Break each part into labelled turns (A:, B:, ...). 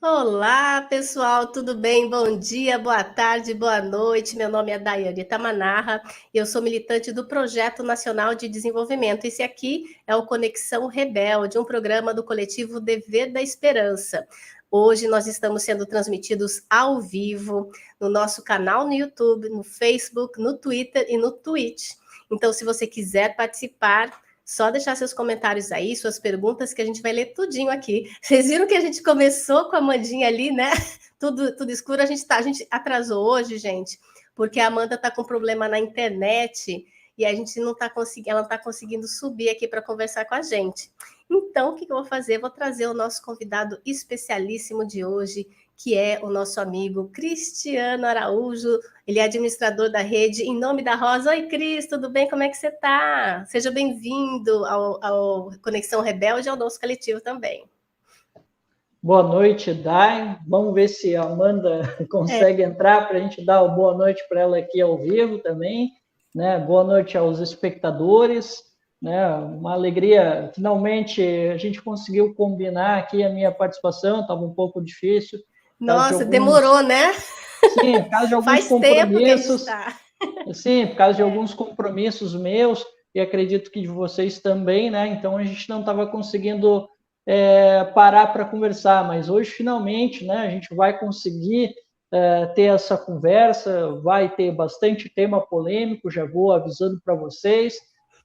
A: Olá, pessoal, tudo bem? Bom dia, boa tarde, boa noite. Meu nome é Daiane Tamanarra e eu sou militante do Projeto Nacional de Desenvolvimento. Esse aqui é o Conexão Rebelde, um programa do coletivo Dever da Esperança. Hoje nós estamos sendo transmitidos ao vivo no nosso canal no YouTube, no Facebook, no Twitter e no Twitch. Então, se você quiser participar, só deixar seus comentários aí, suas perguntas, que a gente vai ler tudinho aqui. Vocês viram que a gente começou com a Amandinha ali, né? Tudo escuro. A gente atrasou hoje, gente, porque a Amanda está com problema na internet e a gente não está conseguindo, ela não está conseguindo subir aqui para conversar com a gente. Então, o que eu vou fazer? Eu vou trazer o nosso convidado especialíssimo de hoje, que é o nosso amigo Cristiano Araújo. Ele é administrador da rede Em Nome da Rosa. Oi, Cris, tudo bem? Como é que você está? Seja bem-vindo ao Conexão Rebelde e ao nosso coletivo também.
B: Boa noite, Dai. Vamos ver se a Amanda consegue entrar para a gente dar uma boa noite para ela aqui ao vivo também. Né? Boa noite aos espectadores. Né? Uma alegria, finalmente a gente conseguiu combinar aqui a minha participação, estava um pouco difícil.
A: Nossa, demorou, né?
B: Sim, por causa de alguns
A: Faz tempo que a gente
B: compromissos.
A: está.
B: Sim, por causa de alguns compromissos meus, e acredito que de vocês também, né? Então a gente não estava conseguindo parar para conversar, mas hoje finalmente, né? A gente vai conseguir ter essa conversa, vai ter bastante tema polêmico, já vou avisando para vocês.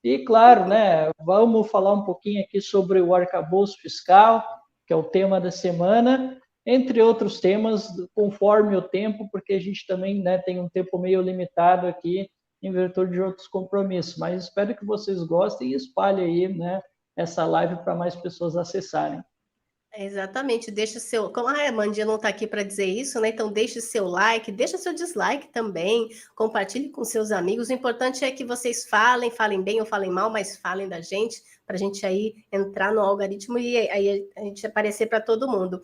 B: E claro, né? Vamos falar um pouquinho aqui sobre o arcabouço fiscal, que é o tema da semana, entre outros temas, conforme o tempo, porque a gente também, né, tem um tempo meio limitado aqui em virtude de outros compromissos. Mas espero que vocês gostem e espalhem aí, né, essa live para mais pessoas acessarem.
A: Exatamente, deixa o seu. Como a Amandinha não está aqui para dizer isso, né? Então deixe seu like, deixa seu dislike também, compartilhe com seus amigos. O importante é que vocês falem bem ou falem mal, mas falem da gente, para a gente aí entrar no algoritmo e aí a gente aparecer para todo mundo.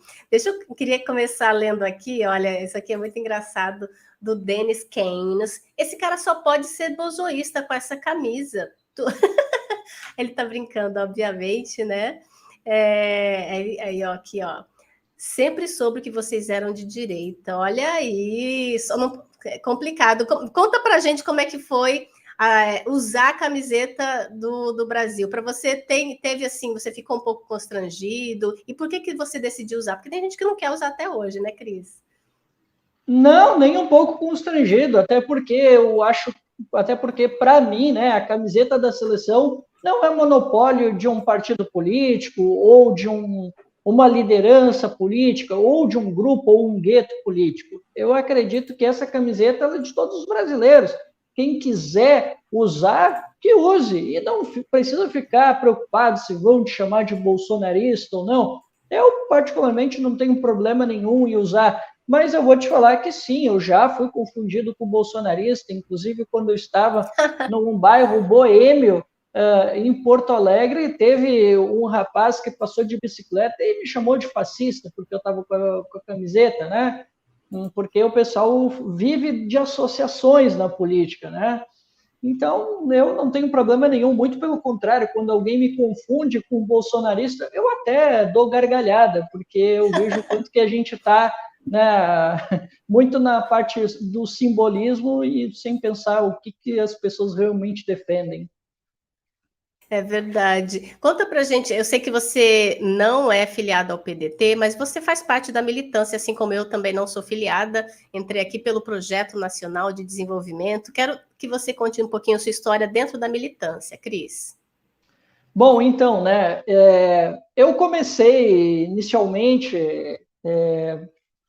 A: Queria começar lendo aqui, olha, isso aqui é muito engraçado, do Dennis Keynes. Esse cara só pode ser bozoísta com essa camisa. Ele está brincando, obviamente, né? Aí, ó, aqui, ó. Sempre soube que vocês eram de direita. Olha aí, é complicado. Conta pra gente como é que foi usar a camiseta do Brasil. Para você, teve assim, você ficou um pouco constrangido? E por que você decidiu usar? Porque tem gente que não quer usar até hoje, né, Cris?
B: Não, nem um pouco constrangido, até porque eu acho, até porque para mim, né, a camiseta da seleção não é monopólio de um partido político ou de uma liderança política ou de um grupo ou um gueto político. Eu acredito que essa camiseta é de todos os brasileiros. Quem quiser usar, que use e não precisa ficar preocupado se vão te chamar de bolsonarista ou não. Eu particularmente não tenho problema nenhum em usar, mas eu vou te falar que sim, eu já fui confundido com bolsonarista, inclusive quando eu estava num bairro boêmio, em Porto Alegre, teve um rapaz que passou de bicicleta e me chamou de fascista, porque eu estava com a camiseta, né? Porque o pessoal vive de associações na política, né? Então, eu não tenho problema nenhum, muito pelo contrário, quando alguém me confunde com um bolsonarista, eu até dou gargalhada, porque eu vejo quanto que a gente está, né, muito na parte do simbolismo e sem pensar o que as pessoas realmente defendem.
A: É verdade. Conta pra gente, eu sei que você não é filiado ao PDT, mas você faz parte da militância, assim como eu também não sou filiada. Entrei aqui pelo Projeto Nacional de Desenvolvimento. Quero que você conte um pouquinho a sua história dentro da militância, Cris.
B: Bom, então, né, eu comecei inicialmente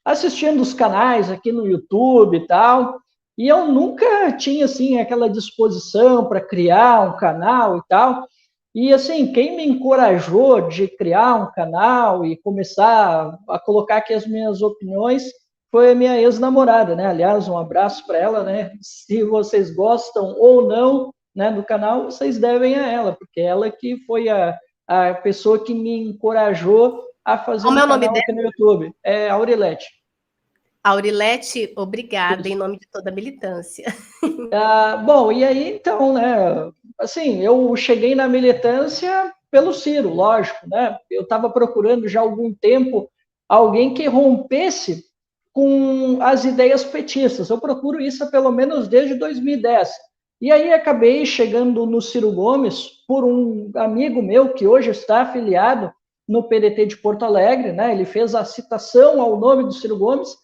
B: assistindo os canais aqui no YouTube e tal, e eu nunca tinha, assim, aquela disposição para criar um canal e tal, e, assim, quem me encorajou de criar um canal e começar a colocar aqui as minhas opiniões foi a minha ex-namorada, né? Aliás, um abraço para ela, né? Se vocês gostam ou não, né, do canal, vocês devem a ela, porque ela que foi a pessoa que me encorajou a fazer
A: Como
B: um
A: é o nome
B: canal
A: dela?
B: aqui no YouTube. É Aurilete.
A: Aurilete, obrigada, em
B: Isso.
A: nome de toda a militância.
B: Bom, e aí então, né? Assim, eu cheguei na militância pelo Ciro, lógico, né? Eu estava procurando já há algum tempo alguém que rompesse com as ideias petistas. Eu procuro isso há pelo menos desde 2010. E aí acabei chegando no Ciro Gomes por um amigo meu que hoje está afiliado no PDT de Porto Alegre, né? Ele fez a citação ao nome do Ciro Gomes,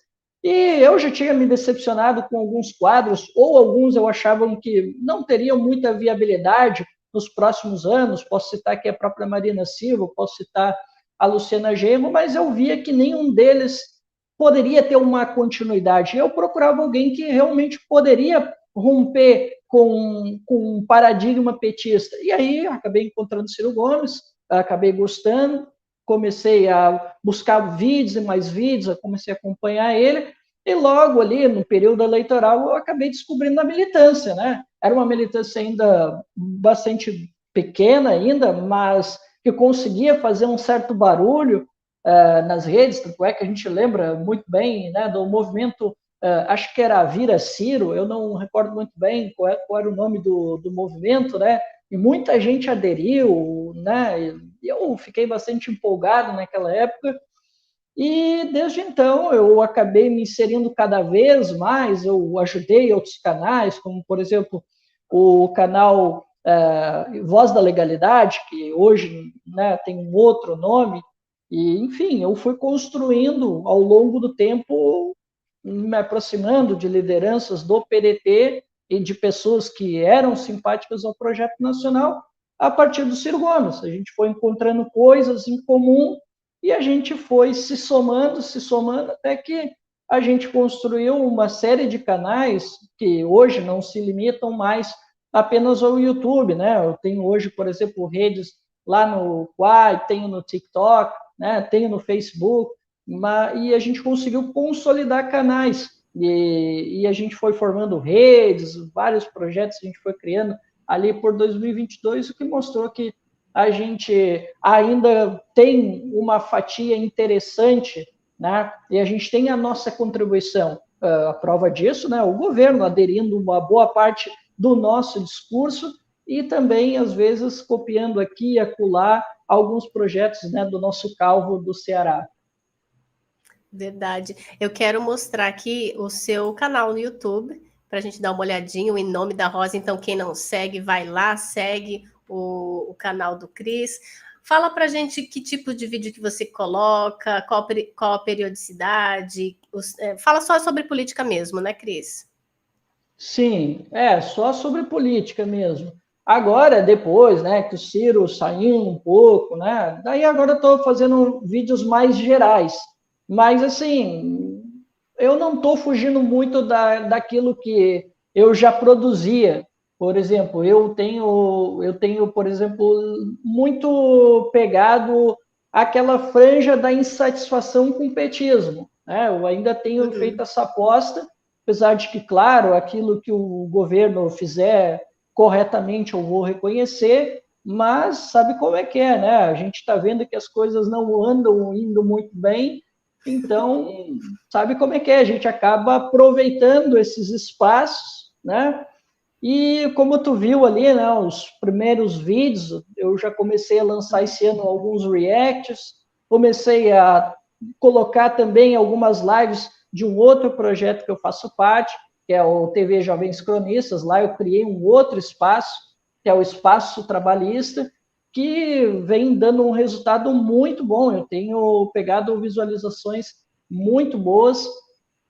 B: e eu já tinha me decepcionado com alguns quadros, ou alguns eu achava que não teriam muita viabilidade nos próximos anos. Posso citar aqui a própria Marina Silva, posso citar a Luciana Genro, mas eu via que nenhum deles poderia ter uma continuidade. Eu procurava alguém que realmente poderia romper com um paradigma petista. E aí acabei encontrando Ciro Gomes, acabei gostando, comecei a buscar vídeos e mais vídeos, comecei a acompanhar ele, e logo ali, no período eleitoral, eu acabei descobrindo a militância, né? Era uma militância ainda bastante pequena ainda, mas que conseguia fazer um certo barulho nas redes, tanto é que a gente lembra muito bem, né, do movimento, acho que era Vira Ciro, eu não recordo muito bem qual era o nome do movimento, né? E muita gente aderiu, né? E eu fiquei bastante empolgado naquela época, e desde então eu acabei me inserindo cada vez mais. Eu ajudei outros canais, como por exemplo o canal Voz da Legalidade, que hoje, né, tem um outro nome, e enfim, eu fui construindo ao longo do tempo, me aproximando de lideranças do PDT e de pessoas que eram simpáticas ao projeto nacional a partir do Ciro Gomes. A gente foi encontrando coisas em comum e a gente foi se somando, até que a gente construiu uma série de canais que hoje não se limitam mais apenas ao YouTube, né? Eu tenho hoje, por exemplo, redes lá no Quai, tenho no TikTok, né? Tenho no Facebook, e a gente conseguiu consolidar canais, e a gente foi formando redes, vários projetos a gente foi criando ali por 2022, o que mostrou que a gente ainda tem uma fatia interessante, né? E a gente tem a nossa contribuição. A prova disso, né? O governo aderindo uma boa parte do nosso discurso e também, às vezes, copiando aqui e acolá alguns projetos, né, do nosso Calvo do Ceará.
A: Verdade. Eu quero mostrar aqui o seu canal no YouTube, para a gente dar uma olhadinha, o Em Nome da Rosa. Então, quem não segue, vai lá, segue o canal do Cris. Fala para a gente que tipo de vídeo que você coloca, qual a periodicidade. Fala só sobre política mesmo, né, Cris?
B: Sim, só sobre política mesmo. Agora, depois, né, que o Ciro saiu um pouco, né, daí agora eu estou fazendo vídeos mais gerais. Mas, assim, eu não estou fugindo muito daquilo que eu já produzia. Por exemplo, eu tenho, por exemplo, muito pegado aquela franja da insatisfação com o petismo, né? Eu ainda tenho feito essa aposta, apesar de que, claro, aquilo que o governo fizer corretamente eu vou reconhecer, mas sabe como é que é, né? A gente está vendo que as coisas não andam indo muito bem, então sabe como é que é, a gente acaba aproveitando esses espaços, né? E como tu viu ali, né, os primeiros vídeos, eu já comecei a lançar esse ano alguns reacts, comecei a colocar também algumas lives de um outro projeto que eu faço parte, que é o TV Jovens Cronistas. Lá eu criei um outro espaço, que é o Espaço Trabalhista, que vem dando um resultado muito bom. Eu tenho pegado visualizações muito boas,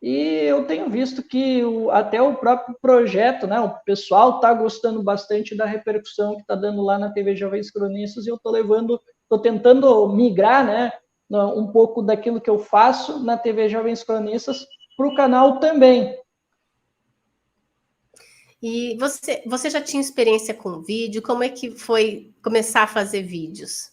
B: e eu tenho visto que até o próprio projeto, né, o pessoal está gostando bastante da repercussão que está dando lá na TV Jovens Cronistas, e eu estou tentando migrar, né, um pouco daquilo que eu faço na TV Jovens Cronistas para o canal também.
A: E você já tinha experiência com vídeo? Como é que foi começar a fazer vídeos?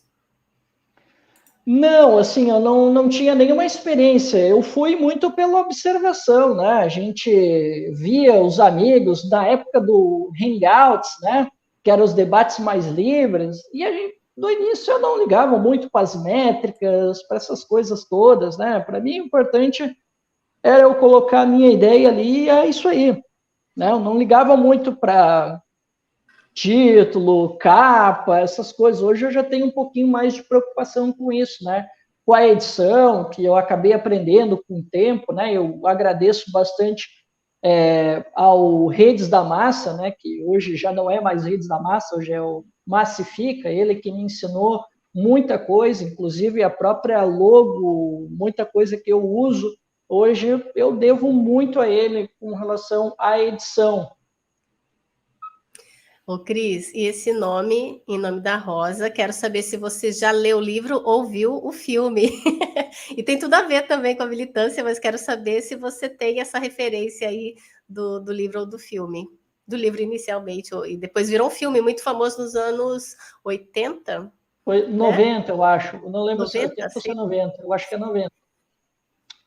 B: Não, assim, eu não tinha nenhuma experiência. Eu fui muito pela observação, né? A gente via os amigos da época do Hangouts, né? Que eram os debates mais livres. E a gente, no início, eu não ligava muito para as métricas, para essas coisas todas, né? Para mim, o importante era eu colocar a minha ideia ali, e é isso aí, né? Eu não ligava muito para título, capa, essas coisas. Hoje eu já tenho um pouquinho mais de preocupação com isso, né? com a edição, que eu acabei aprendendo com o tempo, né? Eu agradeço bastante ao Redes da Massa, né? Que hoje já não é mais Redes da Massa, hoje é o Massifica, ele que me ensinou muita coisa, inclusive a própria logo, muita coisa que eu uso, hoje eu devo muito a ele com relação à edição.
A: Ô, Cris, e esse nome, Em Nome da Rosa, quero saber se você já leu o livro ou viu o filme. E tem tudo a ver também com a militância, mas quero saber se você tem essa referência aí do livro ou do filme. Do livro inicialmente, e depois virou um filme muito famoso nos anos 80,
B: Foi
A: né?
B: 90, eu acho. Eu não lembro
A: 90,
B: se é 80 ou se é
A: sim.
B: 90. Eu acho que é 90.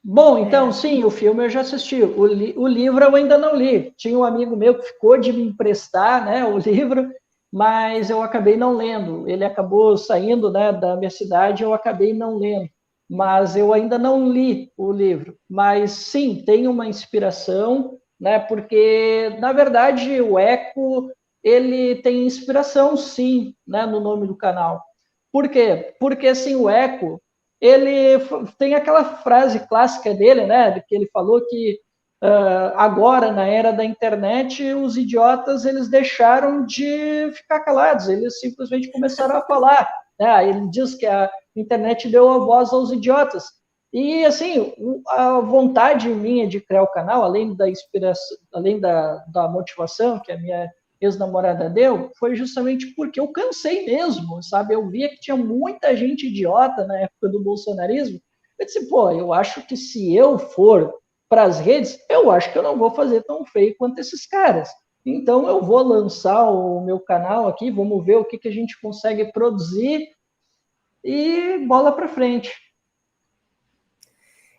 B: Bom, então, sim, o filme eu já assisti. O livro eu ainda não li. Tinha um amigo meu que ficou de me emprestar, né, o livro, mas eu acabei não lendo. Ele acabou saindo, né, da minha cidade, eu acabei não lendo. Mas eu ainda não li o livro. Mas, sim, tem uma inspiração, né, porque, na verdade, o Eco, ele tem inspiração, sim, né, no nome do canal. Por quê? Porque, assim, o Eco, ele tem aquela frase clássica dele, né, que ele falou que agora, na era da internet, os idiotas eles deixaram de ficar calados, eles simplesmente começaram a falar. Né? Ele diz que a internet deu a voz aos idiotas. E, assim, a vontade minha de criar o canal, além da inspiração, além da motivação que a minha ex-namorada deu, foi justamente porque eu cansei mesmo, sabe? Eu via que tinha muita gente idiota na época do bolsonarismo. Eu disse, pô, eu acho que se eu for para as redes, eu acho que eu não vou fazer tão feio quanto esses caras. Então eu vou lançar o meu canal aqui, vamos ver o que a gente consegue produzir e bola para frente.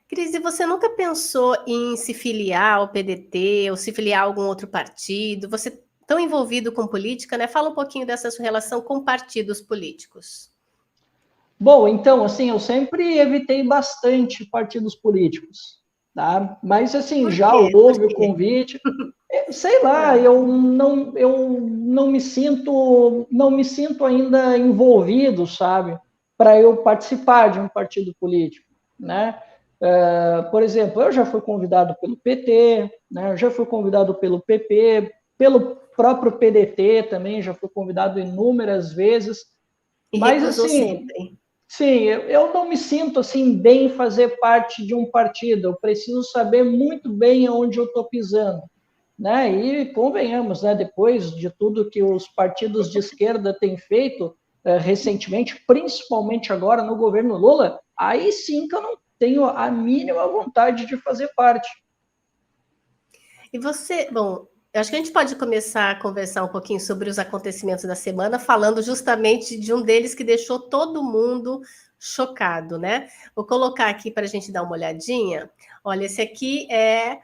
A: Cris, e você nunca pensou em se filiar ao PDT ou se filiar a algum outro partido? Você tão envolvido com política, né? Fala um pouquinho dessa sua relação com partidos políticos.
B: Bom, então, assim, eu sempre evitei bastante partidos políticos, tá? Mas, assim,
A: Por
B: já
A: quê? Por
B: houve o
A: quê?
B: convite. Sei lá, eu não me sinto ainda envolvido, sabe? Para eu participar de um partido político, né? Por exemplo, eu já fui convidado pelo PT, né? Eu já fui convidado pelo PP, pelo próprio PDT também, já fui convidado inúmeras vezes,
A: E
B: mas
A: recusou
B: assim,
A: sempre.
B: sim, eu não me sinto assim bem fazer parte de um partido. Eu preciso saber muito bem aonde eu estou pisando, né? E convenhamos, né? Depois de tudo que os partidos de esquerda têm feito recentemente, principalmente agora no governo Lula, aí sim que eu não tenho a mínima vontade de fazer parte.
A: E você, bom, eu acho que a gente pode começar a conversar um pouquinho sobre os acontecimentos da semana, falando justamente de um deles que deixou todo mundo chocado, né? Vou colocar aqui para a gente dar uma olhadinha. Olha, esse aqui é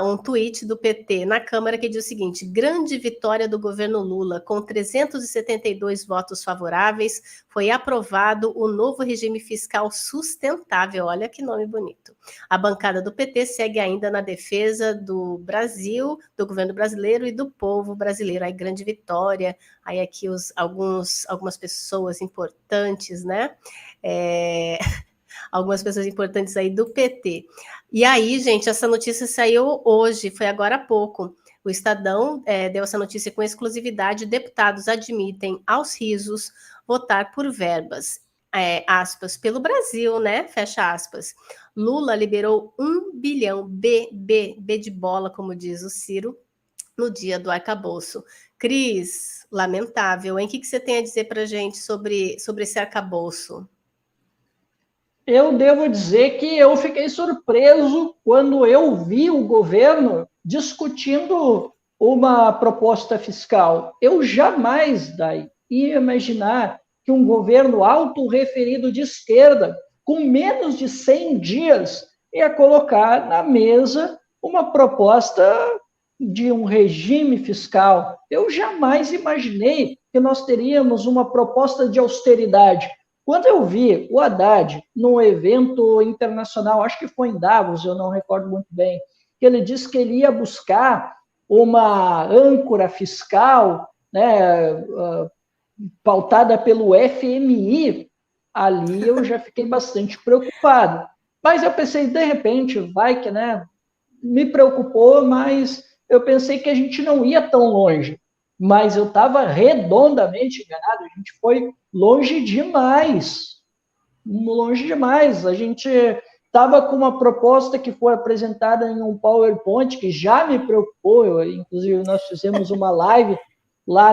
A: um tweet do PT na Câmara que diz o seguinte: grande vitória do governo Lula, com 372 votos favoráveis, foi aprovado o novo regime fiscal sustentável. Olha que nome bonito. A bancada do PT segue ainda na defesa do Brasil, do governo brasileiro e do povo brasileiro. Aí, grande vitória. Aí, aqui, algumas pessoas importantes, né? Algumas pessoas importantes aí do PT. E aí, gente, essa notícia saiu hoje, foi agora há pouco. O Estadão deu essa notícia com exclusividade. Deputados admitem aos risos votar por verbas, aspas, pelo Brasil, né? Fecha aspas. Lula liberou 1 bilhão, B de bola, como diz o Ciro, no dia do arcabouço. Cris, lamentável, hein? O que você tem a dizer para a gente sobre esse arcabouço?
B: Eu devo dizer que eu fiquei surpreso quando eu vi o governo discutindo uma proposta fiscal. Eu jamais ia imaginar que um governo autorreferido de esquerda, com menos de 100 dias, ia colocar na mesa uma proposta de um regime fiscal. Eu jamais imaginei que nós teríamos uma proposta de austeridade. Quando eu vi o Haddad num evento internacional, acho que foi em Davos, eu não recordo muito bem, que ele disse que ele ia buscar uma âncora fiscal, né, pautada pelo FMI, ali eu já fiquei bastante preocupado. Mas eu pensei, de repente, vai que, né, me preocupou, mas eu pensei que a gente não ia tão longe. Mas eu estava redondamente enganado, a gente foi longe demais. Longe demais. A gente estava com uma proposta que foi apresentada em um PowerPoint que já me preocupou. Inclusive, nós fizemos uma live lá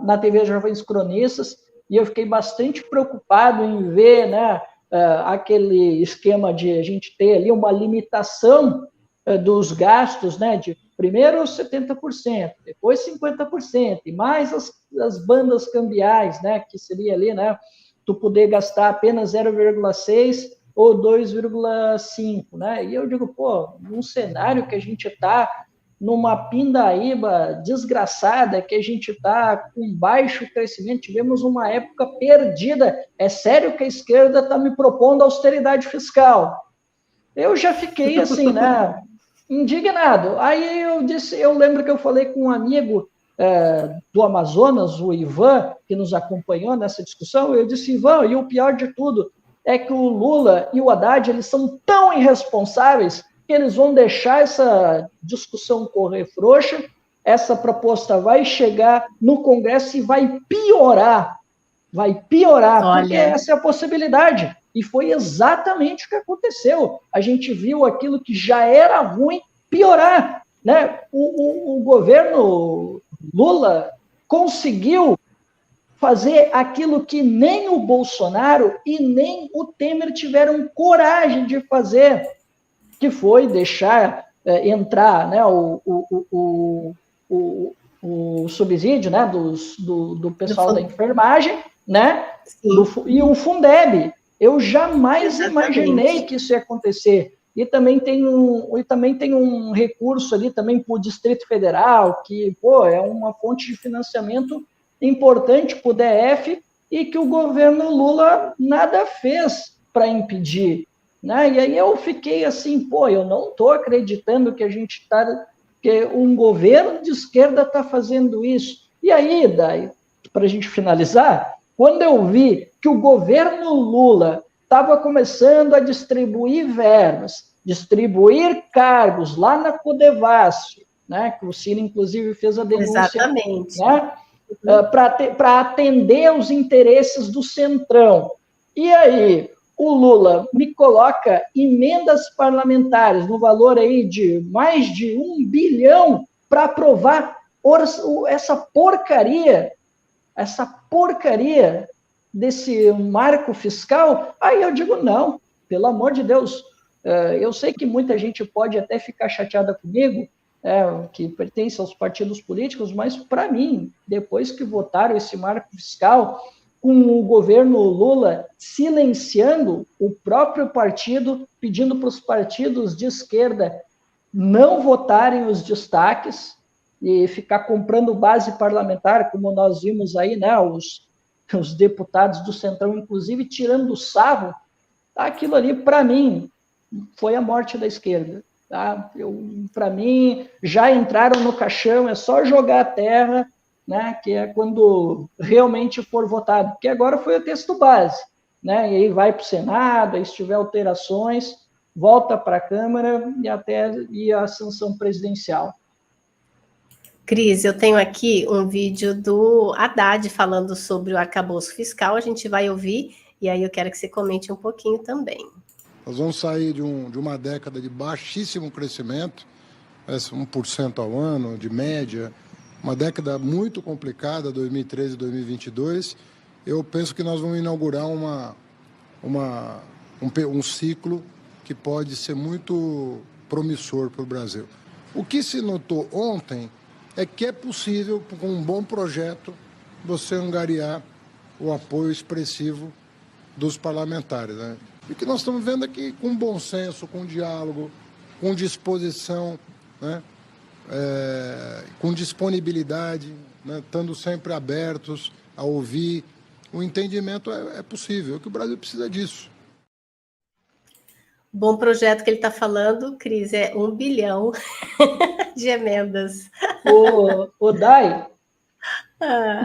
B: na TV Jovens Cronistas e eu fiquei bastante preocupado em ver, né, aquele esquema de a gente ter ali uma limitação dos gastos, né, de primeiro 70%, depois 50%, e mais as bandas cambiais, né, que seria ali, né, tu poder gastar apenas 0,6 ou 2,5, né? E eu digo, pô, num cenário que a gente está numa pindaíba desgraçada, que a gente está com baixo crescimento, tivemos uma época perdida. É sério que a esquerda está me propondo austeridade fiscal? Eu já fiquei assim, né? Indignado. Aí eu lembro que eu falei com um amigo do Amazonas, o Ivan, que nos acompanhou nessa discussão, eu disse, Ivan, e o pior de tudo é que o Lula e o Haddad, eles são tão irresponsáveis que eles vão deixar essa discussão correr frouxa, essa proposta vai chegar no Congresso e vai piorar, porque essa é a possibilidade. E foi exatamente o que aconteceu. A gente viu aquilo que já era ruim piorar, né? O governo Lula conseguiu fazer aquilo que nem o Bolsonaro e nem o Temer tiveram coragem de fazer, que foi deixar entrar, né, o subsídio, né, do pessoal da enfermagem, né, e o Fundeb. Eu jamais imaginei que isso ia acontecer. E também tem um recurso ali também para o Distrito Federal, que, pô, é uma fonte de financiamento importante para o DF e que o governo Lula nada fez para impedir, né? E aí eu fiquei assim, pô, eu não estou acreditando que que um governo de esquerda está fazendo isso. E aí, daí, para a gente finalizar, quando eu vi que o governo Lula estava começando a distribuir verbas, distribuir cargos lá na Codevasf, né, que o Ciro, inclusive, fez a denúncia.
A: Exatamente.
B: Né, para atender os interesses do Centrão. E aí, o Lula me coloca emendas parlamentares no valor aí de mais de 1 bilhão para aprovar essa porcaria desse marco fiscal. Aí eu digo, não, pelo amor de Deus. Eu sei que muita gente pode até ficar chateada comigo, que pertence aos partidos políticos, mas, para mim, depois que votaram esse marco fiscal, com o governo Lula silenciando o próprio partido, pedindo para os partidos de esquerda não votarem os destaques e ficar comprando base parlamentar, como nós vimos aí, né, os deputados do Centrão, inclusive, tirando sarro, aquilo ali, para mim, foi a morte da esquerda. Tá? Para mim, já entraram no caixão, é só jogar a terra, né, que é quando realmente for votado, porque agora foi o texto base, né, e aí vai para o Senado, aí se tiver alterações, volta para a Câmara e até ir à sanção presidencial.
A: Cris, eu tenho aqui um vídeo do Haddad falando sobre o arcabouço fiscal, a gente vai ouvir, e aí eu quero que você comente um pouquinho também.
C: Nós vamos sair de uma década de baixíssimo crescimento, 1% ao ano, de média, uma década muito complicada, 2013 e 2022. Eu penso que nós vamos inaugurar um ciclo que pode ser muito promissor para o Brasil. O que se notou ontem é que é possível, com um bom projeto, você angariar o apoio expressivo dos parlamentares, né? E o que nós estamos vendo aqui com bom senso, com diálogo, com disposição, né? Com disponibilidade, né? Estando sempre abertos a ouvir, o entendimento é possível, é que o Brasil precisa disso.
A: Bom projeto que ele está falando, Cris, é 1 bilhão de emendas.
B: O Dai,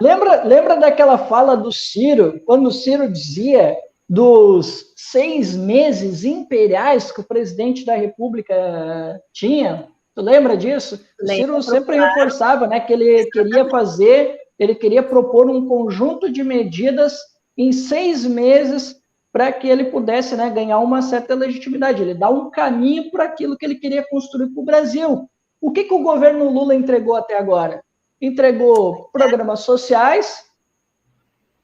B: lembra daquela fala do Ciro, quando o Ciro dizia dos 6 meses imperiais que o presidente da República tinha. Tu lembra disso? O Ciro sempre reforçava, né, que ele queria propor um conjunto de medidas em 6 meses para que ele pudesse, né, ganhar uma certa legitimidade. Ele dá um caminho para aquilo que ele queria construir para o Brasil. O que o governo Lula entregou até agora? Entregou programas sociais,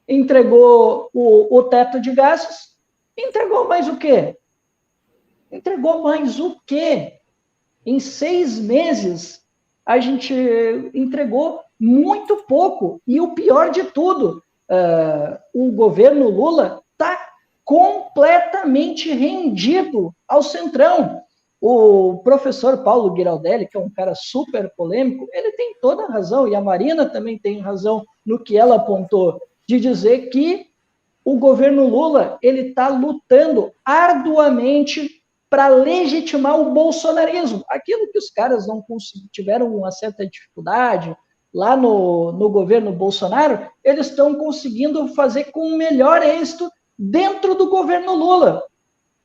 B: entregou o teto de gastos, entregou mais o quê? Entregou mais o quê? Em 6 meses, a gente entregou muito pouco. E o pior de tudo, o governo Lula está completamente rendido ao Centrão. O professor Paulo Giraldelli, que é um cara super polêmico, ele tem toda a razão, e a Marina também tem razão no que ela apontou, de dizer que o governo Lula ele está lutando arduamente para legitimar o bolsonarismo. Aquilo que os caras não tiveram uma certa dificuldade lá no governo Bolsonaro, eles estão conseguindo fazer com o melhor êxito dentro do governo Lula,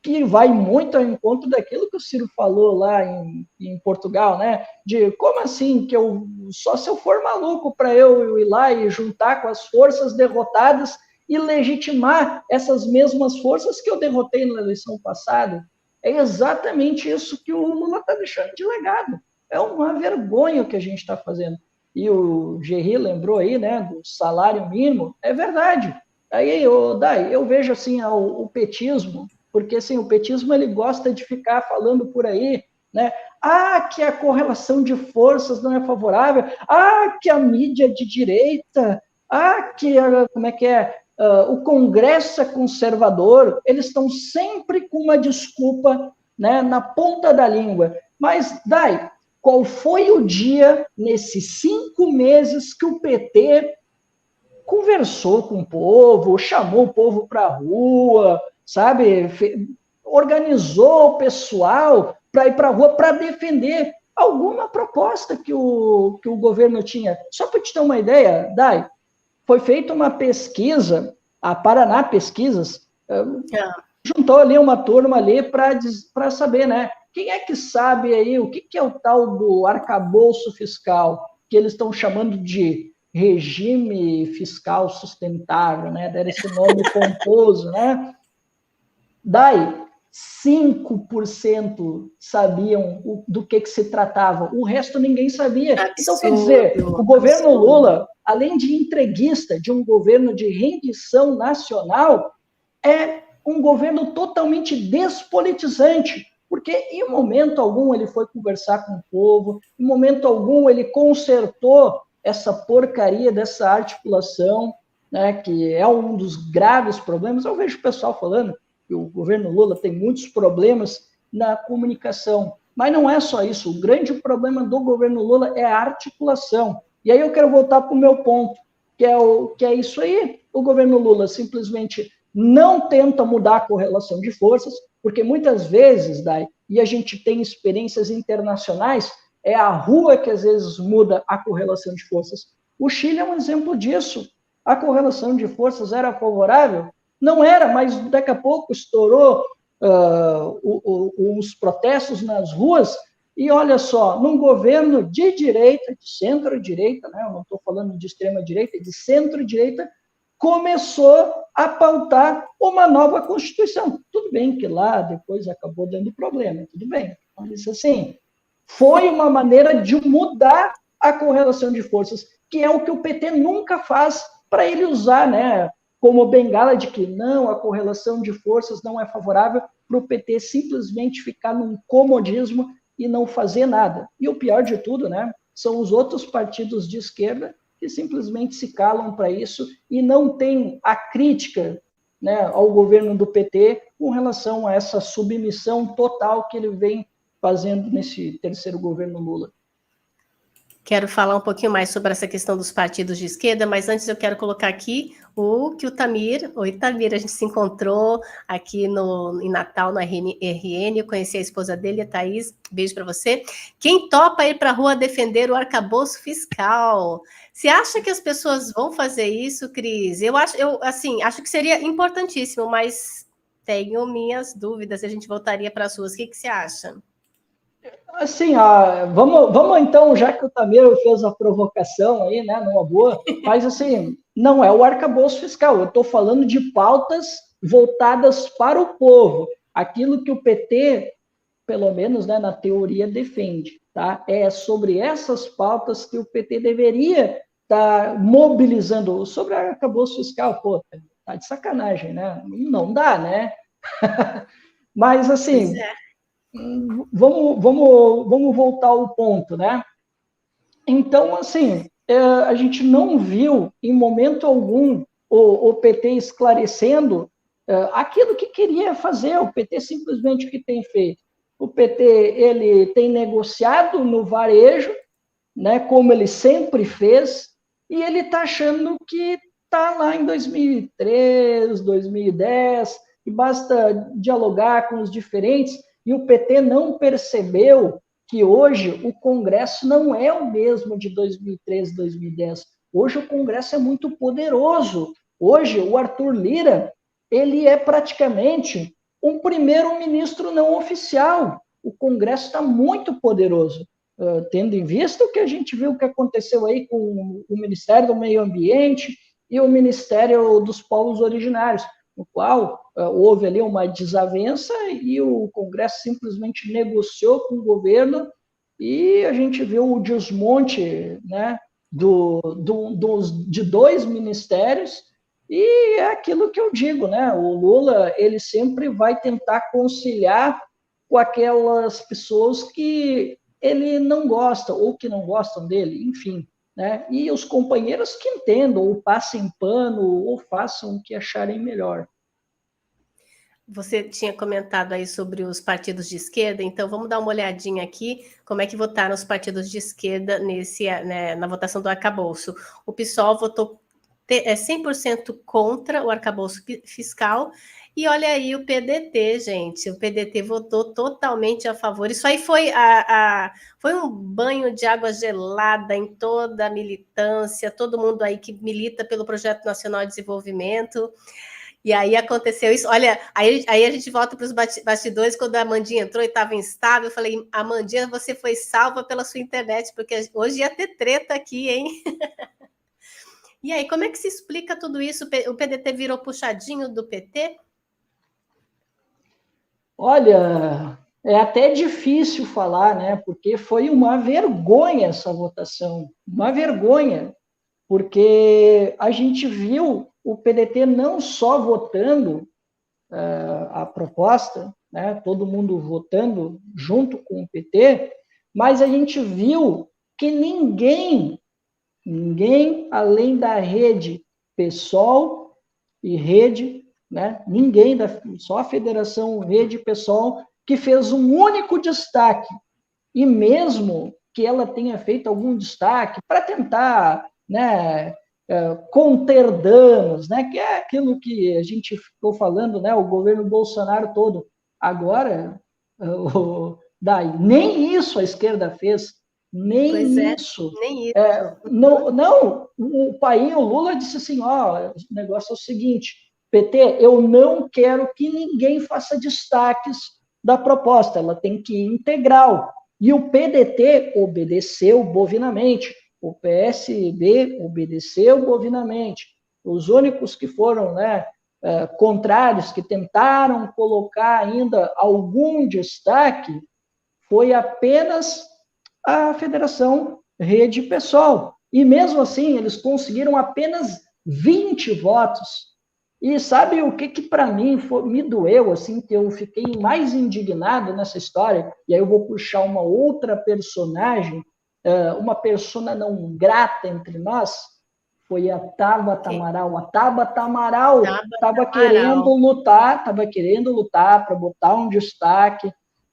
B: que vai muito ao encontro daquilo que o Ciro falou lá em Portugal, né? De como assim, que só se eu for maluco para eu ir lá e juntar com as forças derrotadas e legitimar essas mesmas forças que eu derrotei na eleição passada. É exatamente isso que o Lula está deixando de legado. É uma vergonha o que a gente está fazendo. E o Gerry lembrou aí, né, do salário mínimo. É verdade. Aí, Dai, eu vejo assim o petismo, porque assim, o petismo ele gosta de ficar falando por aí, né? Que a correlação de forças não é favorável, que a mídia é de direita, como é que é? O Congresso é conservador, eles estão sempre com uma desculpa, né, na ponta da língua. Mas, Dai, qual foi o dia, nesses 5 meses, que o PT conversou com o povo, chamou o povo para a rua, sabe? Organizou o pessoal para ir para a rua para defender alguma proposta que o governo tinha? Só para te ter uma ideia, Dai, foi feita uma pesquisa, a Paraná Pesquisas, juntou ali uma turma ali para saber, né? Quem é que sabe aí o que é o tal do arcabouço fiscal, que eles estão chamando de regime fiscal sustentável, né? Deram esse nome pomposo, né? Daí, 5% sabiam do que se tratava, o resto ninguém sabia. Absurdo, então, quer dizer, o governo Lula, além de entreguista, de um governo de rendição nacional, é um governo totalmente despolitizante, porque em momento algum ele foi conversar com o povo, em momento algum ele consertou essa porcaria dessa articulação, né, que é um dos graves problemas. Eu vejo o pessoal falando que o governo Lula tem muitos problemas na comunicação, mas não é só isso. O grande problema do governo Lula é a articulação. E aí eu quero voltar para o meu ponto, que é isso aí. O governo Lula simplesmente não tenta mudar a correlação de forças, porque muitas vezes, Dai, e a gente tem experiências internacionais, é a rua que às vezes muda a correlação de forças. O Chile é um exemplo disso. A correlação de forças era favorável? Não era, mas daqui a pouco estourou os protestos nas ruas, e olha só, num governo de direita, de centro-direita, né, eu não estou falando de extrema-direita, de centro-direita, começou a pautar uma nova Constituição. Tudo bem que lá depois acabou dando problema, tudo bem. Mas assim, foi uma maneira de mudar a correlação de forças, que é o que o PT nunca faz, para ele usar, né, como bengala de que não, a correlação de forças não é favorável, para o PT simplesmente ficar num comodismo e não fazer nada. E o pior de tudo, né, são os outros partidos de esquerda que simplesmente se calam para isso e não tem a crítica, né, ao governo do PT com relação a essa submissão total que ele vem fazendo nesse terceiro governo Lula.
A: Quero falar um pouquinho mais sobre essa questão dos partidos de esquerda, mas antes eu quero colocar aqui o Tamir. Oi, Tamir, a gente se encontrou aqui em Natal, no RN, eu conheci a esposa dele, a Thaís, beijo para você. Quem topa ir para a rua defender o arcabouço fiscal? Você acha que as pessoas vão fazer isso, Cris? Acho que seria importantíssimo, mas tenho minhas dúvidas se a gente voltaria para as ruas. O que você acha?
B: Assim, vamos então, já que o Tamiro fez a provocação aí, né, numa boa, mas assim, não é o arcabouço fiscal, eu estou falando de pautas voltadas para o povo, aquilo que o PT, pelo menos, né, na teoria, defende, tá? É sobre essas pautas que o PT deveria estar mobilizando. Sobre o arcabouço fiscal, pô, tá de sacanagem, né? Não dá, né? Mas, assim, vamos voltar ao ponto, né? Então, assim, a gente não viu em momento algum o PT esclarecendo aquilo que queria fazer. O PT simplesmente o que tem feito? O PT ele tem negociado no varejo, né, como ele sempre fez, e ele está achando que está lá em 2003, 2010, e basta dialogar com os diferentes. E o PT não percebeu que hoje o Congresso não é o mesmo de 2013, 2010. Hoje o Congresso é muito poderoso. Hoje o Arthur Lira, ele é praticamente um primeiro-ministro não oficial. O Congresso está muito poderoso, tendo em vista o que a gente viu que aconteceu aí com o Ministério do Meio Ambiente e o Ministério dos Povos Originários, no qual houve ali uma desavença e o Congresso simplesmente negociou com o governo e a gente viu o desmonte, né, de 2 ministérios. E é aquilo que eu digo, né? O Lula ele sempre vai tentar conciliar com aquelas pessoas que ele não gosta ou que não gostam dele, enfim, né? E os companheiros que entendam, ou passem pano, ou façam o que acharem melhor.
A: Você tinha comentado aí sobre os partidos de esquerda, então vamos dar uma olhadinha aqui como é que votaram os partidos de esquerda na votação do arcabouço. O PSOL votou 100% contra o arcabouço fiscal, e olha aí o PDT, gente, o PDT votou totalmente a favor. Isso aí foi um banho de água gelada em toda a militância, todo mundo aí que milita pelo Projeto Nacional de Desenvolvimento. E aí aconteceu isso. Olha, aí a gente volta para os bastidores, quando a Amandinha entrou e estava instável, eu falei, Amandinha, você foi salva pela sua internet, porque hoje ia ter treta aqui, hein? E aí, como é que se explica tudo isso? O PDT virou puxadinho do PT?
B: Olha, é até difícil falar, né? Porque foi uma vergonha essa votação, uma vergonha, porque a gente viu o PDT não só votando a proposta, né? Todo mundo votando junto com o PT, mas a gente viu que ninguém além da rede PSOL e rede, né? Ninguém, só a Federação Rede PSOL, que fez um único destaque. E mesmo que ela tenha feito algum destaque para tentar, né, conter danos, né, que é aquilo que a gente ficou falando, né, o governo Bolsonaro todo. Agora, daí, nem isso a esquerda fez. Nem isso.
A: Nem isso.
B: Não, o Painho, o Lula disse assim, o negócio é o seguinte, PT, eu não quero que ninguém faça destaques da proposta, ela tem que ir integral. E o PDT obedeceu bovinamente, o PSB obedeceu bovinamente. Os únicos que foram, né, contrários, que tentaram colocar ainda algum destaque, foi apenas a Federação Rede PSOL. E mesmo assim, eles conseguiram apenas 20 votos. E sabe o que para mim me doeu, assim, que eu fiquei mais indignado nessa história? E aí eu vou puxar uma outra personagem, uma persona não grata entre nós, foi a Tabata Amaral. A Tabata Amaral estava querendo lutar para botar um destaque,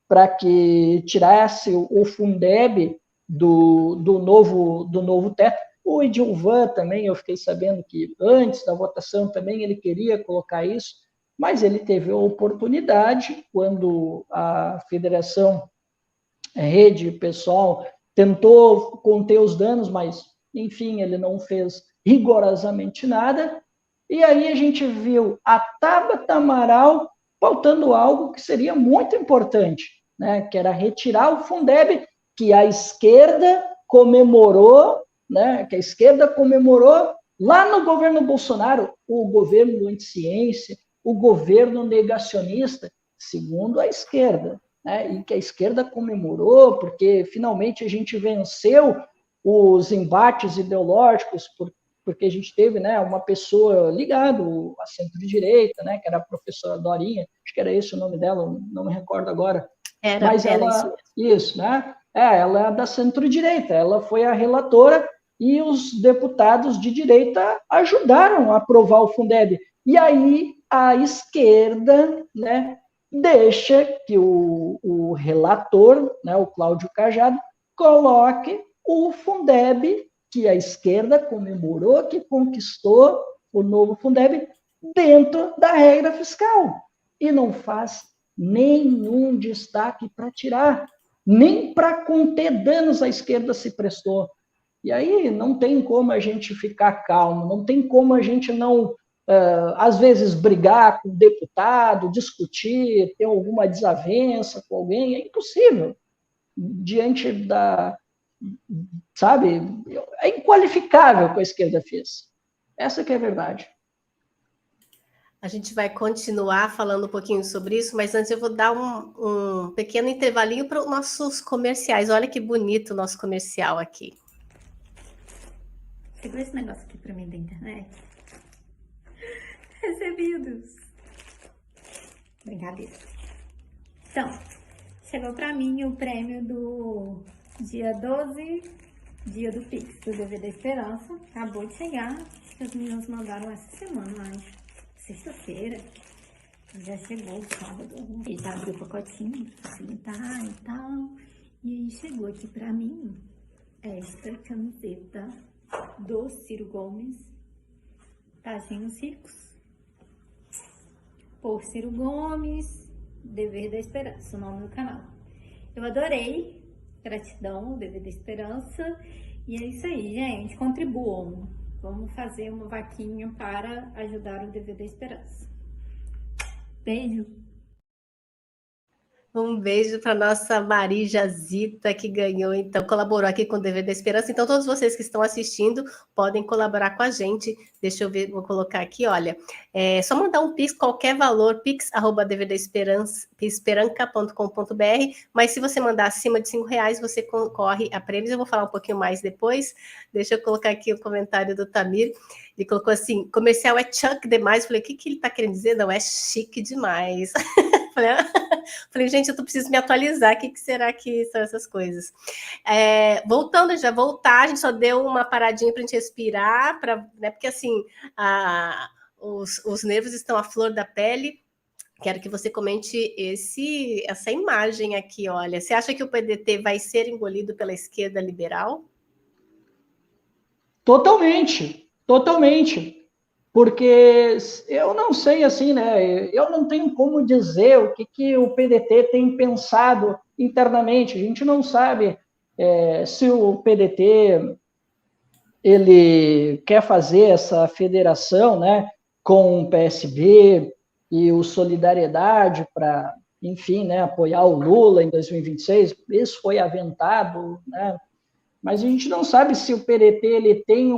B: para que tirasse o Fundeb do novo teto. O Edilvan também, eu fiquei sabendo que antes da votação também ele queria colocar isso, mas ele teve a oportunidade, quando a Federação Rede Pessoal tentou conter os danos, mas, enfim, ele não fez rigorosamente nada. E aí a gente viu a Tabata Amaral pautando algo que seria muito importante, né? Que era retirar o Fundeb, que a esquerda comemorou, né? Que a esquerda comemorou lá no governo Bolsonaro, o governo anti-ciência, o governo negacionista, segundo a esquerda, né? E que a esquerda comemorou porque finalmente a gente venceu os embates ideológicos, porque a gente teve, né, uma pessoa ligada à centro-direita, né, que era a professora Dorinha, acho que era esse o nome dela, não me recordo agora. Mas ela, isso, né? Ela é da centro-direita, ela foi a relatora e os deputados de direita ajudaram a aprovar o Fundeb. E aí a esquerda, né, deixa que o relator, né, o Cláudio Cajado, coloque o Fundeb, que a esquerda comemorou, que conquistou o novo Fundeb, dentro da regra fiscal. E não faz nenhum destaque para tirar, nem para conter danos a esquerda se prestou. E aí não tem como a gente ficar calmo, não tem como a gente não, às vezes, brigar com o deputado, discutir, ter alguma desavença com alguém, é impossível. Diante da... Sabe? É inqualificável o que a esquerda fez. Essa que é a verdade.
A: A gente vai continuar falando um pouquinho sobre isso, mas antes eu vou dar um pequeno intervalinho para os nossos comerciais. Olha que bonito o nosso comercial aqui.
D: Chegou esse negócio aqui para mim da internet. Recebidos. Brincadeira. Então, chegou para mim o prêmio do dia 12, dia do Pix, do Dever da Esperança. Acabou de chegar. Acho que as meninas mandaram essa semana, acho. Sexta-feira. Já chegou o sábado. E já abriu o pacotinho para facilitar e tal. E aí chegou aqui para mim esta camiseta do Ciro Gomes, Tagino Circos, por Ciro Gomes, Dever da Esperança, o nome do canal. Eu adorei, gratidão, Dever da Esperança, e é isso aí, gente, contribuam. Vamos fazer uma vaquinha para ajudar o Dever da Esperança. Beijo!
A: Um beijo para nossa Marija Zita, que ganhou, então, colaborou aqui com o Dever da Esperança. Então, todos vocês que estão assistindo podem colaborar com a gente. Deixa eu ver, vou colocar aqui, olha. É só mandar um Pix, qualquer valor, pix@deverdasperanca.com.br. Mas se você mandar acima de R$5, você concorre a prêmios. Eu vou falar um pouquinho mais depois. Deixa eu colocar aqui o comentário do Tamir. Ele colocou assim, comercial é chunk demais. Eu falei, o que ele está querendo dizer? Não, é chique demais. Falei, gente, eu preciso me atualizar, o que será que são essas coisas? Voltando, já voltar, a gente só deu uma paradinha para a gente respirar, né, porque assim, os nervos estão à flor da pele. Quero que você comente essa imagem aqui, olha. Você acha que o PDT vai ser engolido pela esquerda liberal?
B: Totalmente, totalmente. Porque eu não sei, assim, né? Eu não tenho como dizer o que o PDT tem pensado internamente. A gente não sabe se o PDT ele quer fazer essa federação, né, com o PSB e o Solidariedade para, enfim, né, apoiar o Lula em 2026. Isso foi aventado, né? Mas a gente não sabe se o PDT ele tem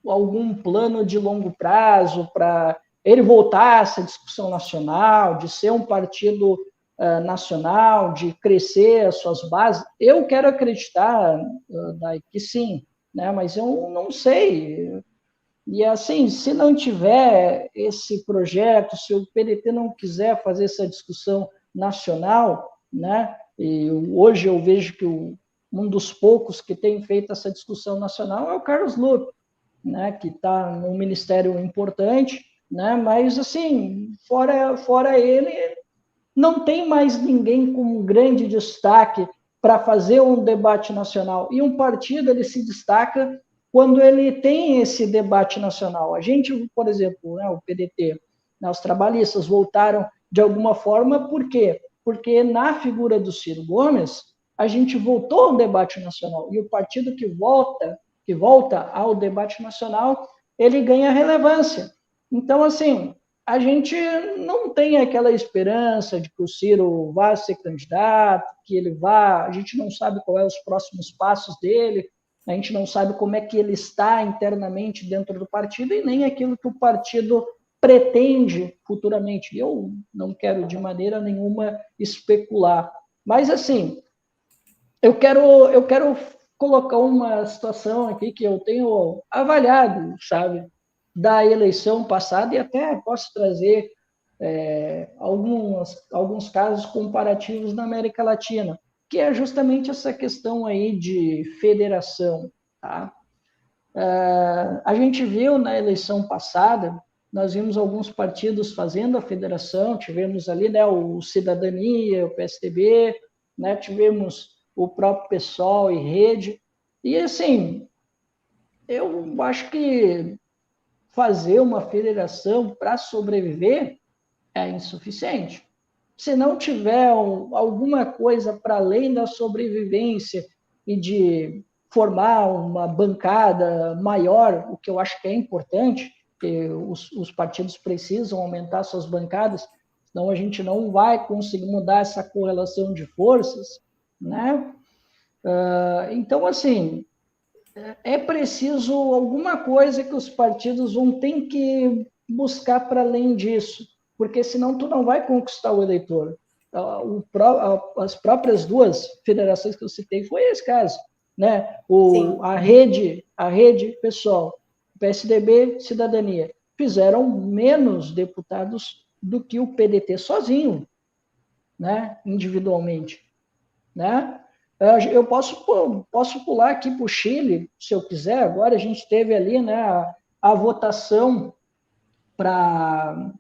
B: algum plano de longo prazo para ele voltar a essa discussão nacional, de ser um partido nacional, de crescer as suas bases. Eu quero acreditar, Dai, que sim, né? Mas eu não sei. E assim, se não tiver esse projeto, se o PDT não quiser fazer essa discussão nacional, né? E hoje eu vejo que um dos poucos que tem feito essa discussão nacional é o Carlos Lupe, né, que está num ministério importante, né, mas, assim, fora ele, não tem mais ninguém com um grande destaque para fazer um debate nacional. E um partido ele se destaca quando ele tem esse debate nacional. A gente, por exemplo, né, o PDT, né, os trabalhistas voltaram de alguma forma, por quê? Porque na figura do Ciro Gomes, a gente voltou ao debate nacional. E o partido que volta ao debate nacional, ele ganha relevância. Então, assim, a gente não tem aquela esperança de que o Ciro vá ser candidato, que ele vá, a gente não sabe qual é os próximos passos dele, a gente não sabe como é que ele está internamente dentro do partido e nem aquilo que o partido pretende futuramente. Eu não quero de maneira nenhuma especular. Mas, assim, eu quero colocar uma situação aqui que eu tenho avaliado, sabe, da eleição passada e até posso trazer alguns casos comparativos na América Latina, que é justamente essa questão aí de federação. Tá? A gente viu na eleição passada, nós vimos alguns partidos fazendo a federação, tivemos ali, né, o Cidadania, o PSDB, né, tivemos o próprio PSOL e Rede, e assim, eu acho que fazer uma federação para sobreviver é insuficiente. Se não tiver alguma coisa para além da sobrevivência e de formar uma bancada maior, o que eu acho que é importante, porque os partidos precisam aumentar suas bancadas, senão a gente não vai conseguir mudar essa correlação de forças, né? Então, assim, é preciso alguma coisa que os partidos vão ter que buscar para além disso, porque senão tu não vai conquistar o eleitor. As próprias duas federações que eu citei foi esse caso, né? A rede pessoal, PSDB, Cidadania, fizeram menos deputados do que o PDT sozinho, né? Individualmente, né? Eu posso pular aqui para o Chile, se eu quiser. Agora a gente teve ali, né, a votação para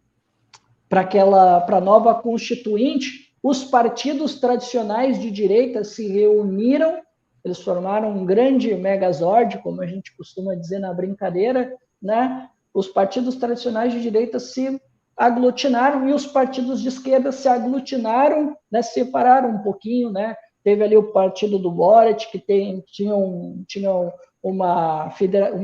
B: a nova Constituinte. Os partidos tradicionais de direita se reuniram, eles formaram um grande megazord, como a gente costuma dizer na brincadeira, né? Os partidos tradicionais de direita se aglutinaram e os partidos de esquerda se aglutinaram, né, se separaram um pouquinho, né? Teve ali o partido do Boric, que tinha uma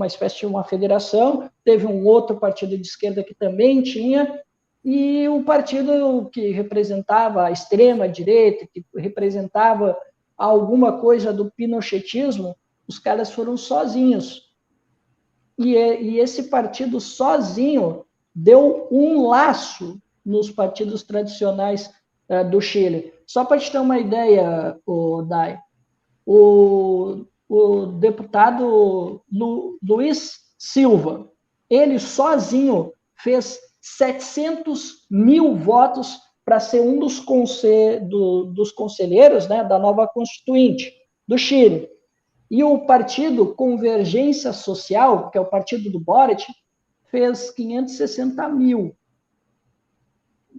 B: espécie de uma federação, teve um outro partido de esquerda que também tinha, e o partido que representava a extrema-direita, que representava alguma coisa do pinochetismo, os caras foram sozinhos. E esse partido sozinho deu um laço nos partidos tradicionais do Chile. Só para te ter uma ideia, Dai, o deputado Luiz Silva, ele sozinho fez 700 mil votos para ser um dos conselheiros, né, da nova Constituinte do Chile. E o partido Convergência Social, que é o partido do Boric, fez 560 mil.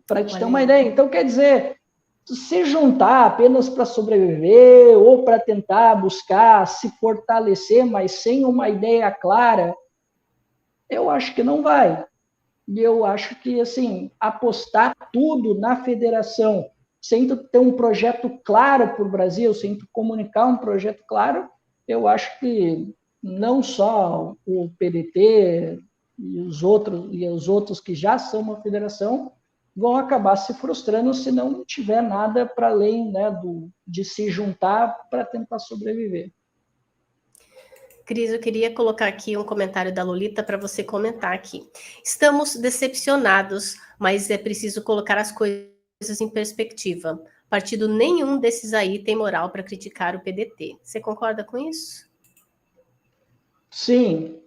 B: Para te ter uma ideia. Então, quer dizer, se juntar apenas para sobreviver ou para tentar buscar se fortalecer, mas sem uma ideia clara, eu acho que não vai. E eu acho que, assim, apostar tudo na federação, sem ter um projeto claro para o Brasil, sem comunicar um projeto claro, eu acho que não só o PDT e os outros que já são uma federação vão acabar se frustrando se não tiver nada para além, né, de se juntar para tentar sobreviver.
A: Cris, eu queria colocar aqui um comentário da Lolita para você comentar aqui. Estamos decepcionados, mas é preciso colocar as coisas em perspectiva. Partido nenhum desses aí tem moral para criticar o PDT. Você concorda com isso?
B: Sim.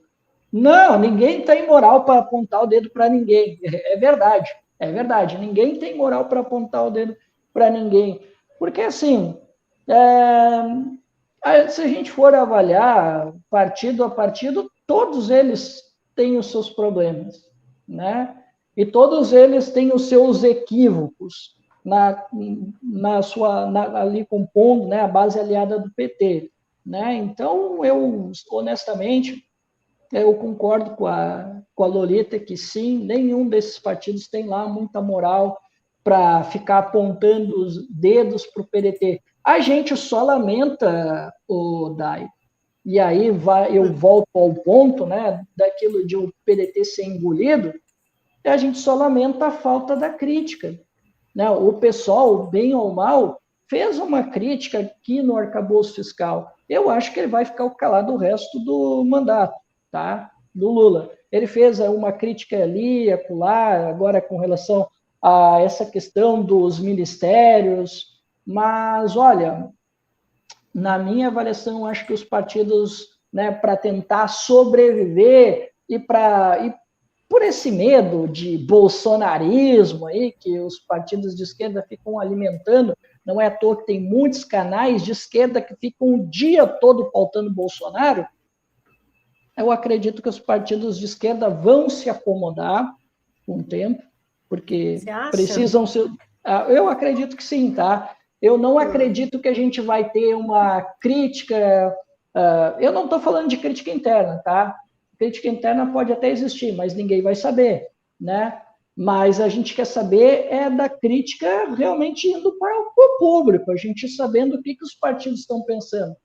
B: Não, ninguém tem moral para apontar o dedo para ninguém. É verdade. É verdade, ninguém tem moral para apontar o dedo para ninguém. Porque, assim, se a gente for avaliar partido a partido, todos eles têm os seus problemas, né? E todos eles têm os seus equívocos, ali compondo, né, a base aliada do PT. Né? Então, eu, honestamente, eu concordo com a Lolita que sim, nenhum desses partidos tem lá muita moral para ficar apontando os dedos para o PDT. A gente só lamenta, o Dai, e aí eu volto ao ponto, né, daquilo de o PDT ser engolido, e a gente só lamenta a falta da crítica. Né? O pessoal, bem ou mal, fez uma crítica aqui no arcabouço fiscal. Eu acho que ele vai ficar calado o resto do mandato, tá? Do Lula. Ele fez uma crítica ali, acolá, agora com relação a essa questão dos ministérios, mas, olha, na minha avaliação, acho que os partidos, né, para tentar sobreviver e por esse medo de bolsonarismo aí, que os partidos de esquerda ficam alimentando, não é à toa que tem muitos canais de esquerda que ficam o dia todo pautando Bolsonaro, eu acredito que os partidos de esquerda vão se acomodar com o tempo, porque precisam ser... Eu acredito que sim, tá? Eu não acredito que a gente vai ter uma crítica... eu não estou falando de crítica interna, tá? Crítica interna pode até existir, mas ninguém vai saber, né? Mas a gente quer saber da crítica realmente indo para o público, a gente sabendo o que os partidos estão pensando.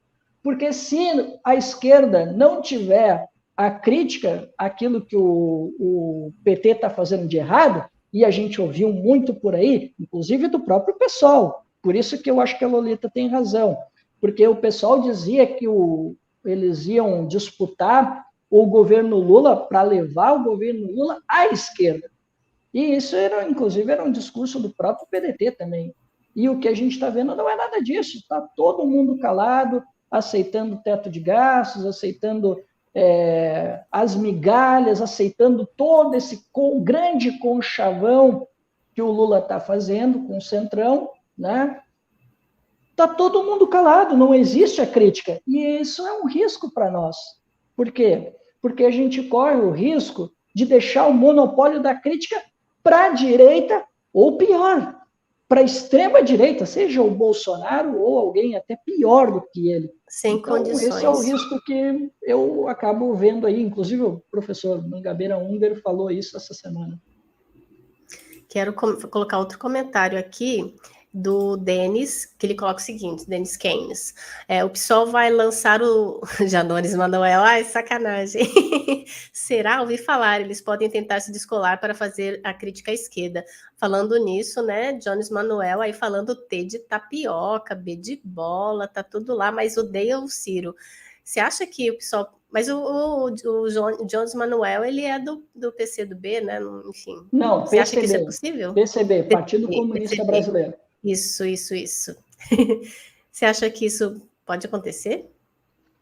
B: Porque se a esquerda não tiver a crítica àquilo que o PT está fazendo de errado, e a gente ouviu muito por aí, inclusive do próprio pessoal, por isso que eu acho que a Lolita tem razão, porque o pessoal dizia que eles iam disputar o governo Lula para levar o governo Lula à esquerda. E isso, inclusive, era um discurso do próprio PDT também. E o que a gente está vendo não é nada disso. Está todo mundo calado, aceitando o teto de gastos, aceitando as migalhas, aceitando todo esse grande conchavão que o Lula está fazendo com o Centrão, né? Está todo mundo calado, não existe a crítica. E isso é um risco para nós. Por quê? Porque a gente corre o risco de deixar o monopólio da crítica para a direita, ou pior, para a extrema-direita, seja o Bolsonaro ou alguém até pior do que ele.
A: Sem condições.
B: Esse é o risco que eu acabo vendo aí. Inclusive, o professor Mangabeira Húngaro falou isso essa semana.
A: Quero colocar outro comentário aqui do Denis, que ele coloca o seguinte, Denis Keynes. O PSOL vai lançar o... Janones Manoel, ai, sacanagem. Será? Ouvi falar, eles podem tentar se descolar para fazer a crítica à esquerda. Falando nisso, né, Jones Manoel aí falando T de tapioca, B de bola, tá tudo lá, mas odeia o Ciro. Você acha que o PSOL... Mas o Jones Manoel, ele é do PCdoB, né? Enfim.
B: Não,
A: você acha que isso é possível?
B: PCB, Partido Comunista Brasileiro.
A: Isso. Você acha que isso pode acontecer?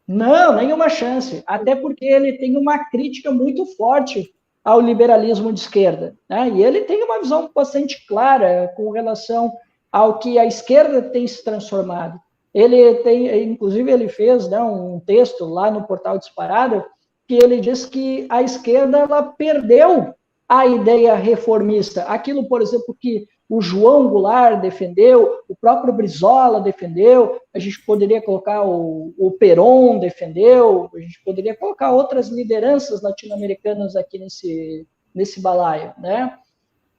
B: Não, nenhuma chance. Até porque ele tem uma crítica muito forte ao liberalismo de esquerda, né? E ele tem uma visão bastante clara com relação ao que a esquerda tem se transformado. Inclusive, ele fez, né, um texto lá no portal Disparado, que ele diz que a esquerda ela perdeu a ideia reformista. Aquilo, por exemplo, que o João Goulart defendeu, o próprio Brizola defendeu, a gente poderia colocar o Perón defendeu, a gente poderia colocar outras lideranças latino-americanas aqui nesse balaio, né?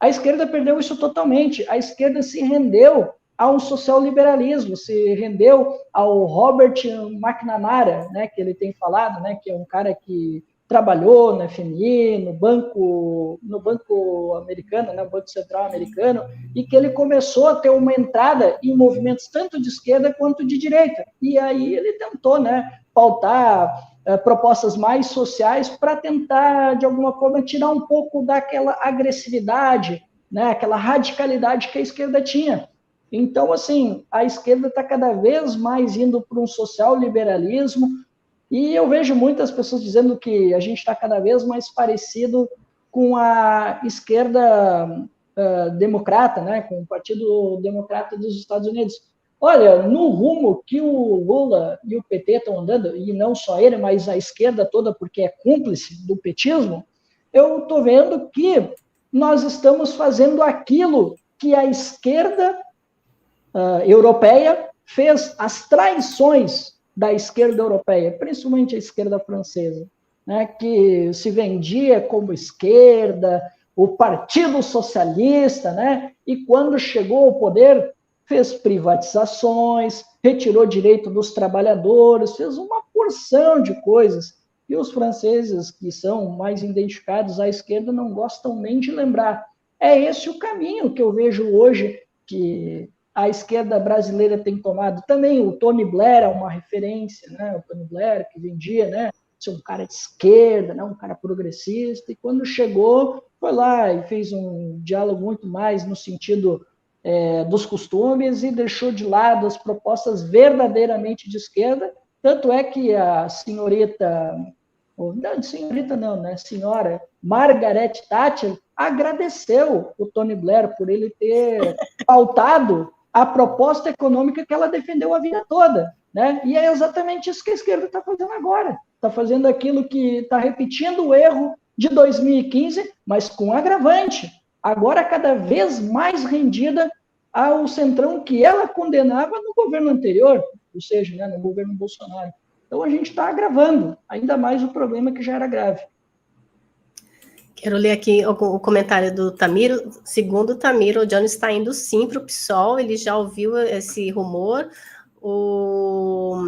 B: A esquerda perdeu isso totalmente. A esquerda se rendeu a um social-liberalismo, se rendeu ao Robert McNamara, né, que ele tem falado, né, que é um cara que trabalhou na FMI, no banco americano, né, no Banco Central americano, e que ele começou a ter uma entrada em movimentos tanto de esquerda quanto de direita. E aí ele tentou, né, pautar propostas mais sociais para tentar, de alguma forma, tirar um pouco daquela agressividade, né, aquela radicalidade que a esquerda tinha. Então, assim, a esquerda está cada vez mais indo para um social-liberalismo, e eu vejo muitas pessoas dizendo que a gente está cada vez mais parecido com a esquerda democrata, né, com o Partido Democrata dos Estados Unidos. Olha, no rumo que o Lula e o PT estão andando, e não só ele, mas a esquerda toda, porque é cúmplice do petismo, eu estou vendo que nós estamos fazendo aquilo que a esquerda europeia fez as traições da esquerda europeia, principalmente a esquerda francesa, né, que se vendia como esquerda, o Partido Socialista, né, e quando chegou ao poder, fez privatizações, retirou direito dos trabalhadores, fez uma porção de coisas que os franceses, que são mais identificados à esquerda, não gostam nem de lembrar. É esse o caminho que eu vejo hoje que a esquerda brasileira tem tomado. Também o Tony Blair é uma referência, né? O Tony Blair, que vendia, né, ser um cara de esquerda, né, um cara progressista, e quando chegou, foi lá e fez um diálogo muito mais no sentido dos costumes e deixou de lado as propostas verdadeiramente de esquerda. Tanto é que a senhorita, não, senhorita não, né, senhora Margaret Thatcher agradeceu o Tony Blair por ele ter pautado a proposta econômica que ela defendeu a vida toda, né? E é exatamente isso que a esquerda está fazendo agora. Está fazendo aquilo que está repetindo o erro de 2015, mas com agravante. Agora cada vez mais rendida ao centrão que ela condenava no governo anterior, ou seja, né, no governo Bolsonaro. Então a gente está agravando ainda mais o problema que já era grave.
A: Quero ler aqui o comentário do Tamiro. Segundo o Tamiro, o Jones está indo sim para o PSOL, ele já ouviu esse rumor. O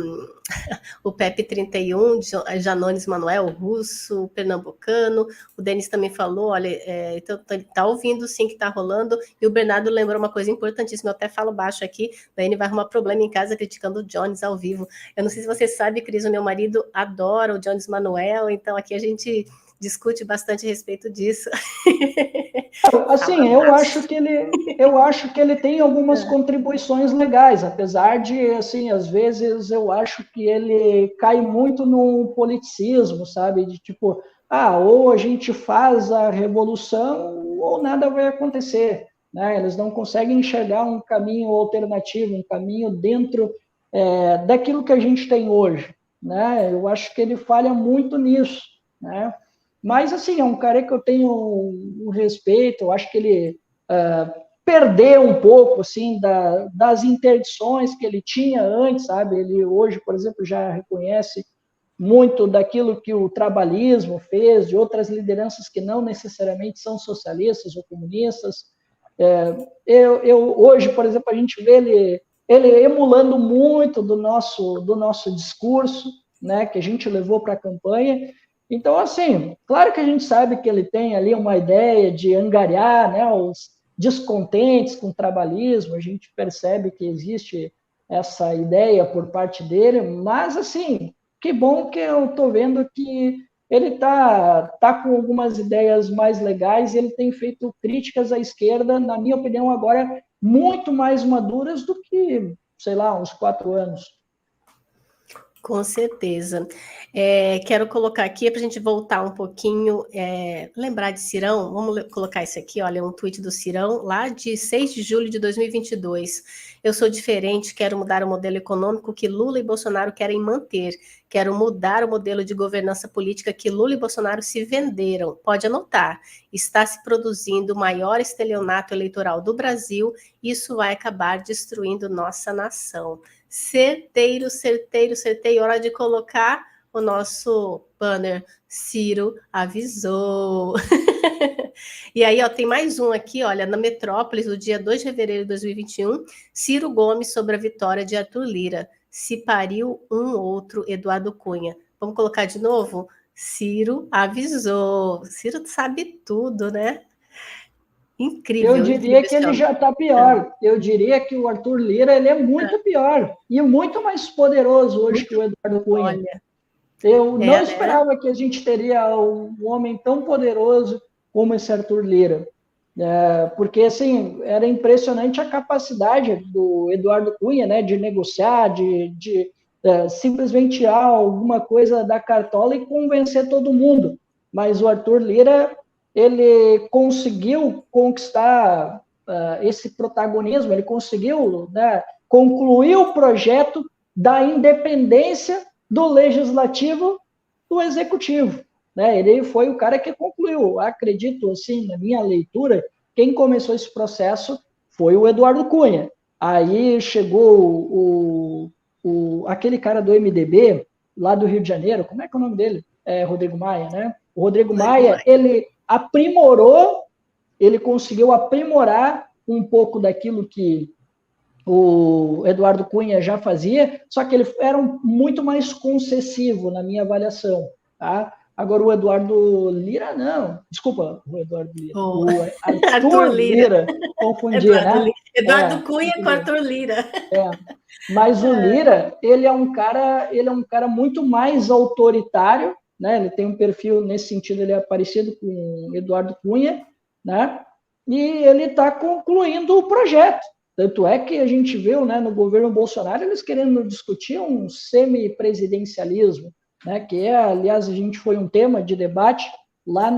A: Pepe 31, Janones Manuel, o russo, o pernambucano, o Denis também falou, olha, então tá ouvindo sim que tá rolando, e o Bernardo lembrou uma coisa importantíssima, eu até falo baixo aqui, daí ele vai arrumar problema em casa criticando o Jones ao vivo. Eu não sei se você sabe, Cris, o meu marido adora o Jones Manuel, então aqui a gente discute bastante a respeito disso.
B: Assim, eu acho que ele tem algumas contribuições legais, apesar de, assim, às vezes eu acho que ele cai muito no politicismo, sabe? De tipo, ou a gente faz a revolução ou nada vai acontecer, né? Eles não conseguem enxergar um caminho alternativo, um caminho dentro daquilo que a gente tem hoje, né? Eu acho que ele falha muito nisso, né? Mas, assim, é um cara que eu tenho um respeito, eu acho que ele perdeu um pouco, assim, das interdições que ele tinha antes, sabe? Ele hoje, por exemplo, já reconhece muito daquilo que o trabalhismo fez, de outras lideranças que não necessariamente são socialistas ou comunistas. Hoje, por exemplo, a gente vê ele emulando muito do nosso discurso, né, que a gente levou para a campanha. Então, assim, claro que a gente sabe que ele tem ali uma ideia de angariar, né, os descontentes com o trabalhismo, a gente percebe que existe essa ideia por parte dele, mas, assim, que bom que eu estou vendo que ele tá com algumas ideias mais legais e ele tem feito críticas à esquerda, na minha opinião, agora muito mais maduras do que, sei lá, uns 4 anos.
A: Com certeza. Quero colocar aqui para a gente voltar um pouquinho, lembrar de Cirão, vamos colocar isso aqui, olha, um tweet do Cirão, lá de 6 de julho de 2022. Eu sou diferente, quero mudar o modelo econômico que Lula e Bolsonaro querem manter. Quero mudar o modelo de governança política que Lula e Bolsonaro se venderam. Pode anotar, está se produzindo o maior estelionato eleitoral do Brasil, isso vai acabar destruindo nossa nação. Certeiro, certeiro, certeiro. Hora de colocar o nosso banner. Ciro avisou. E aí, ó, tem mais um aqui, olha, na Metrópolis, no dia 2 de fevereiro de 2021, Ciro Gomes sobre a vitória de Arthur Lira. Se pariu um outro Eduardo Cunha. Vamos colocar de novo? Ciro avisou. Ciro sabe tudo, né? Incrível.
B: Eu diria que ele já está pior. Eu diria que o Arthur Lira ele é muito pior e muito mais poderoso hoje que o Eduardo Cunha. Olha, eu não esperava que a gente teria um homem tão poderoso como esse Arthur Lira. Porque, assim, era impressionante a capacidade do Eduardo Cunha, né, de negociar, de simplesmente tirar alguma coisa da cartola e convencer todo mundo. Mas o Arthur Lira, ele conseguiu conquistar esse protagonismo, ele conseguiu, né, concluir o projeto da independência do legislativo do executivo. Né? Ele foi o cara que concluiu. Acredito, assim, na minha leitura, quem começou esse processo foi o Eduardo Cunha. Aí chegou aquele cara do MDB, lá do Rio de Janeiro, como é que é o nome dele? Rodrigo Maia, né? O Rodrigo Maia, ele aprimorou, ele conseguiu aprimorar um pouco daquilo que o Eduardo Cunha já fazia, só que ele era muito mais concessivo na minha avaliação, tá? Agora o Eduardo Lira, não, desculpa, o Eduardo Lira, o Arthur Lira, confundi, né?
A: Eduardo Cunha com Arthur Lira.
B: Mas o Lira, ele é um cara muito mais autoritário, né? Ele tem um perfil nesse sentido, ele é parecido com o Eduardo Cunha, né? E ele está concluindo o projeto. Tanto é que a gente viu, né, no governo Bolsonaro, eles querendo discutir um semipresidencialismo, né, que aliás, a gente foi um tema de debate lá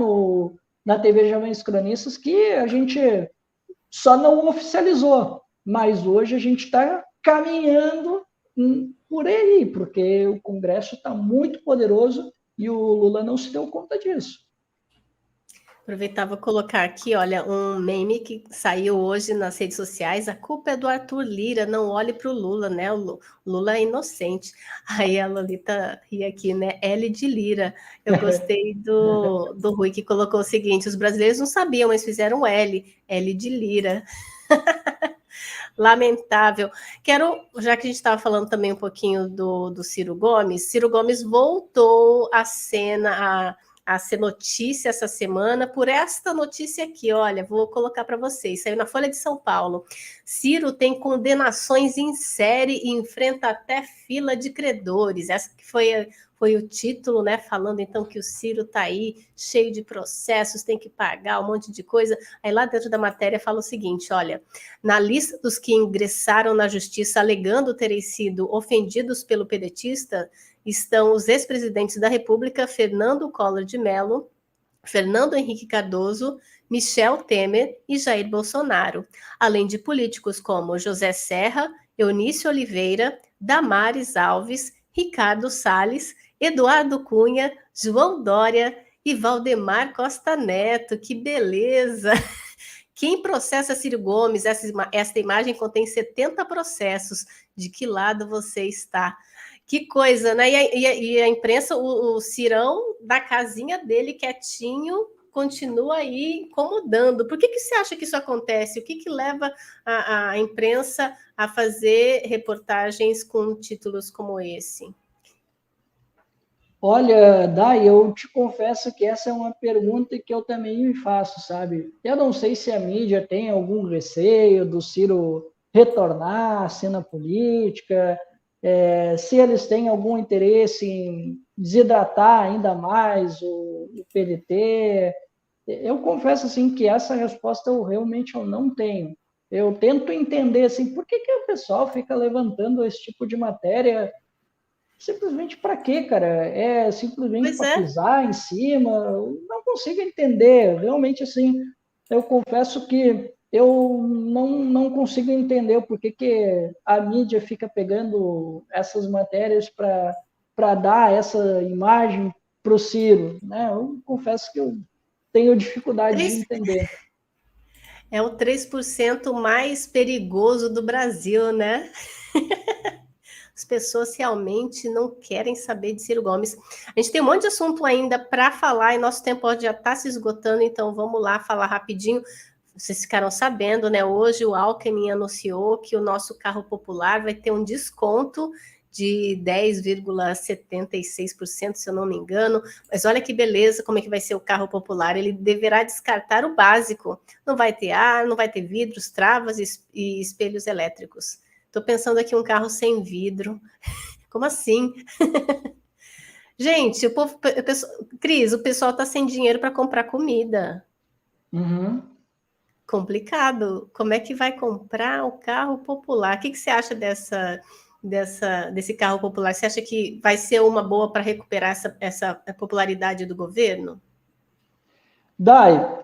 B: na TV Jovens Cronistas, que a gente só não oficializou, mas hoje a gente está caminhando por aí, porque o Congresso está muito poderoso e o Lula não se deu conta disso.
A: Aproveitava colocar aqui, olha, um meme que saiu hoje nas redes sociais. A culpa é do Arthur Lira, não olhe para o Lula, né? O Lula é inocente. Aí a Lolita ri aqui, né? L de Lira. Eu gostei do Rui, que colocou o seguinte: os brasileiros não sabiam, mas fizeram L de Lira. Lamentável. Já que a gente estava falando também um pouquinho do Ciro Gomes voltou à cena, a ser notícia essa semana por esta notícia aqui, olha, vou colocar para vocês, saiu na Folha de São Paulo. Ciro tem condenações em série e enfrenta até fila de credores. Essa que foi o título, né, falando então que o Ciro está aí cheio de processos, tem que pagar um monte de coisa. Aí lá dentro da matéria fala o seguinte, olha, na lista dos que ingressaram na justiça alegando terem sido ofendidos pelo pedetista, estão os ex-presidentes da República, Fernando Collor de Mello, Fernando Henrique Cardoso, Michel Temer e Jair Bolsonaro, além de políticos como José Serra, Eunício Oliveira, Damares Alves, Ricardo Salles, Eduardo Cunha, João Dória e Valdemar Costa Neto. Que beleza! Quem processa Ciro Gomes? Esta imagem contém 70 processos. De que lado você está? Que coisa, né? E a imprensa, o Cirão da casinha dele quietinho, continua aí incomodando. Por que você acha que isso acontece? O que leva a imprensa a fazer reportagens com títulos como esse?
B: Olha, Dai, eu te confesso que essa é uma pergunta que eu também me faço, sabe? Eu não sei se a mídia tem algum receio do Ciro retornar à cena política, se eles têm algum interesse em desidratar ainda mais o PDT. Eu confesso assim que essa resposta eu realmente não tenho. Eu tento entender assim, por que o pessoal fica levantando esse tipo de matéria? Simplesmente para quê, cara? É simplesmente para pisar em cima? Eu não consigo entender. Realmente, assim, eu confesso que eu não consigo entender por que a mídia fica pegando essas matérias para dar essa imagem para o Ciro, né? Eu confesso que eu tenho dificuldade de entender.
A: É o 3% mais perigoso do Brasil, né? As pessoas realmente não querem saber de Ciro Gomes. A gente tem um monte de assunto ainda para falar e nosso tempo já está se esgotando, então vamos lá falar rapidinho. Vocês ficaram sabendo, né? Hoje o Alckmin anunciou que o nosso carro popular vai ter um desconto de 10,76%, se eu não me engano. Mas olha que beleza, como é que vai ser o carro popular. Ele deverá descartar o básico. Não vai ter ar, não vai ter vidros, travas e espelhos elétricos. Estou pensando aqui um carro sem vidro. Como assim? Gente, Cris, o pessoal está sem dinheiro para comprar comida.
B: Uhum.
A: Complicado. Como é que vai comprar o carro popular? O que você acha desse carro popular? Você acha que vai ser uma boa para recuperar essa popularidade do governo?
B: Dai,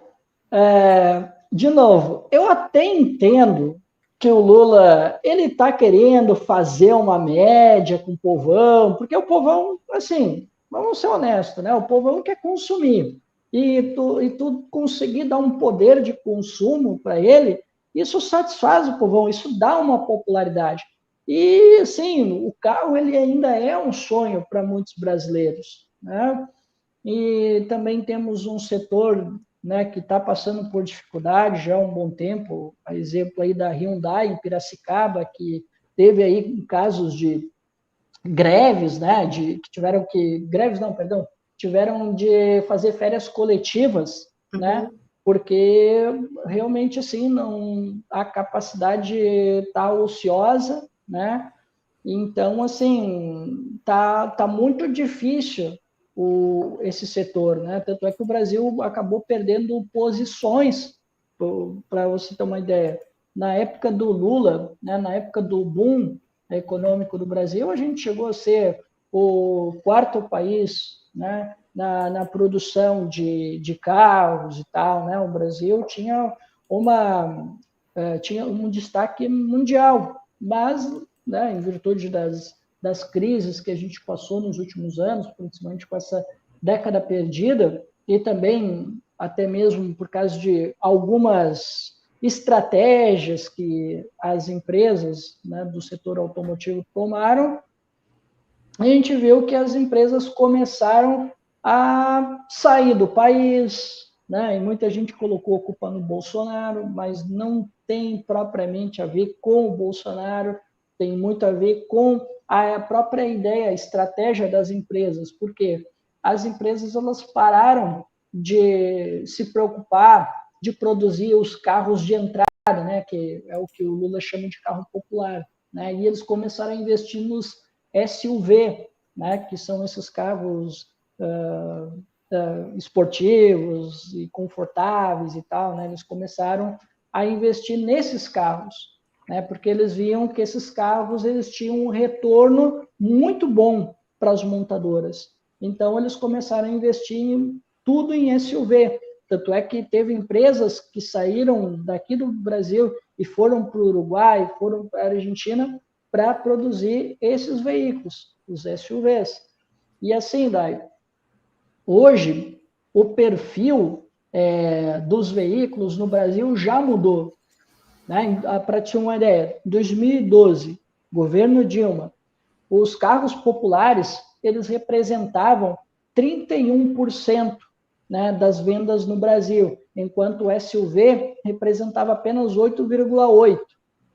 B: de novo, eu até entendo que o Lula ele está querendo fazer uma média com o povão, porque o povão, assim, vamos ser honestos, né? O povão quer consumir. E tu conseguir dar um poder de consumo para ele, isso satisfaz o povão, isso dá uma popularidade. E, assim, o carro ele ainda é um sonho para muitos brasileiros, né? E também temos um setor, né, que está passando por dificuldade já há um bom tempo, a exemplo aí da Hyundai em Piracicaba, que teve aí casos de greves, né, que tiveram que, greves não, perdão, tiveram de fazer férias coletivas, né, porque realmente, assim, não, a capacidade está ociosa, né, então, assim, tá muito difícil esse setor, né? Tanto é que o Brasil acabou perdendo posições, para você ter uma ideia. Na época do Lula, né, na época do boom econômico do Brasil, a gente chegou a ser o quarto país, né, na produção de carros e tal, né? O Brasil tinha um destaque mundial, mas, né, em virtude das crises que a gente passou nos últimos anos, principalmente com essa década perdida, e também até mesmo por causa de algumas estratégias que as empresas, né, do setor automotivo tomaram, a gente viu que as empresas começaram a sair do país, né? E muita gente colocou a culpa no Bolsonaro, mas não tem propriamente a ver com o Bolsonaro, tem muito a ver com a própria ideia, a estratégia das empresas, porque as empresas elas pararam de se preocupar de produzir os carros de entrada, né? Que é o que o Lula chama de carro popular, né? E eles começaram a investir nos SUV, né, que são esses carros esportivos e confortáveis e tal, né, eles começaram a investir nesses carros, né, porque eles viam que esses carros eles tinham um retorno muito bom para as montadoras. Então, eles começaram a investir tudo em SUV. Tanto é que teve empresas que saíram daqui do Brasil e foram para o Uruguai, foram para a Argentina, para produzir esses veículos, os SUVs. E assim, Dai, hoje o perfil dos veículos no Brasil já mudou. Né? Para ter uma ideia, em 2012, governo Dilma, os carros populares eles representavam 31%, né, das vendas no Brasil, enquanto o SUV representava apenas 8,8%,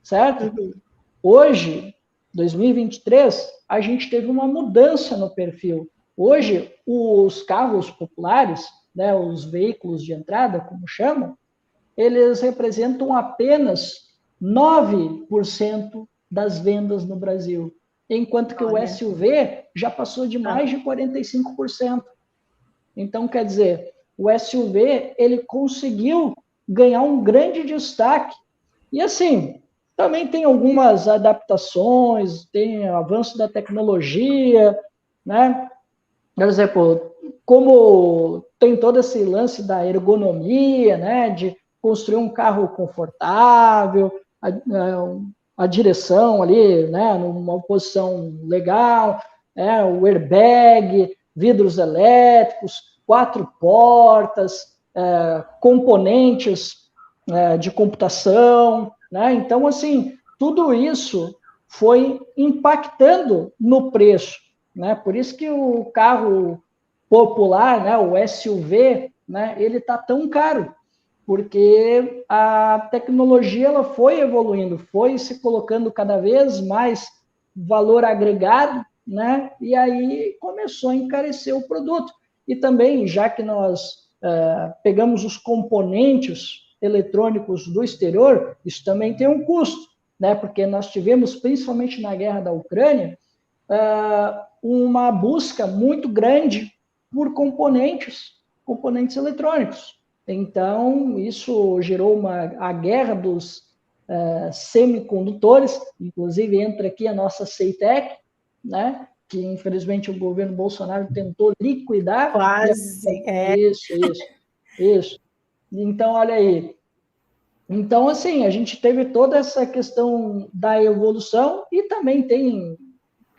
B: certo? Hoje, 2023, a gente teve uma mudança no perfil. Hoje, os carros populares, né, os veículos de entrada, como chamam, eles representam apenas 9% das vendas no Brasil, enquanto que o SUV já passou de mais de 45%. Então, quer dizer, o SUV ele conseguiu ganhar um grande destaque. E assim, também tem algumas adaptações, tem avanço da tecnologia, né? Por exemplo, como tem todo esse lance da ergonomia, né? De construir um carro confortável, a direção ali, né? Numa posição legal, o airbag, vidros elétricos, 4 portas, componentes de computação, né? Então, assim, tudo isso foi impactando no preço, né? Por isso que o carro popular, né, o SUV, né, ele está tão caro, porque a tecnologia ela foi evoluindo, foi se colocando cada vez mais valor agregado, né? E aí começou a encarecer o produto. E também, já que nós pegamos os componentes eletrônicos do exterior, isso também tem um custo, né? Porque nós tivemos, principalmente na guerra da Ucrânia, uma busca muito grande por componentes eletrônicos. Então, isso gerou a guerra dos semicondutores, inclusive entra aqui a nossa CEITEC, né? Que infelizmente o governo Bolsonaro tentou liquidar.
A: Quase,
B: Isso. Então, olha aí. Então, assim, a gente teve toda essa questão da evolução e também tem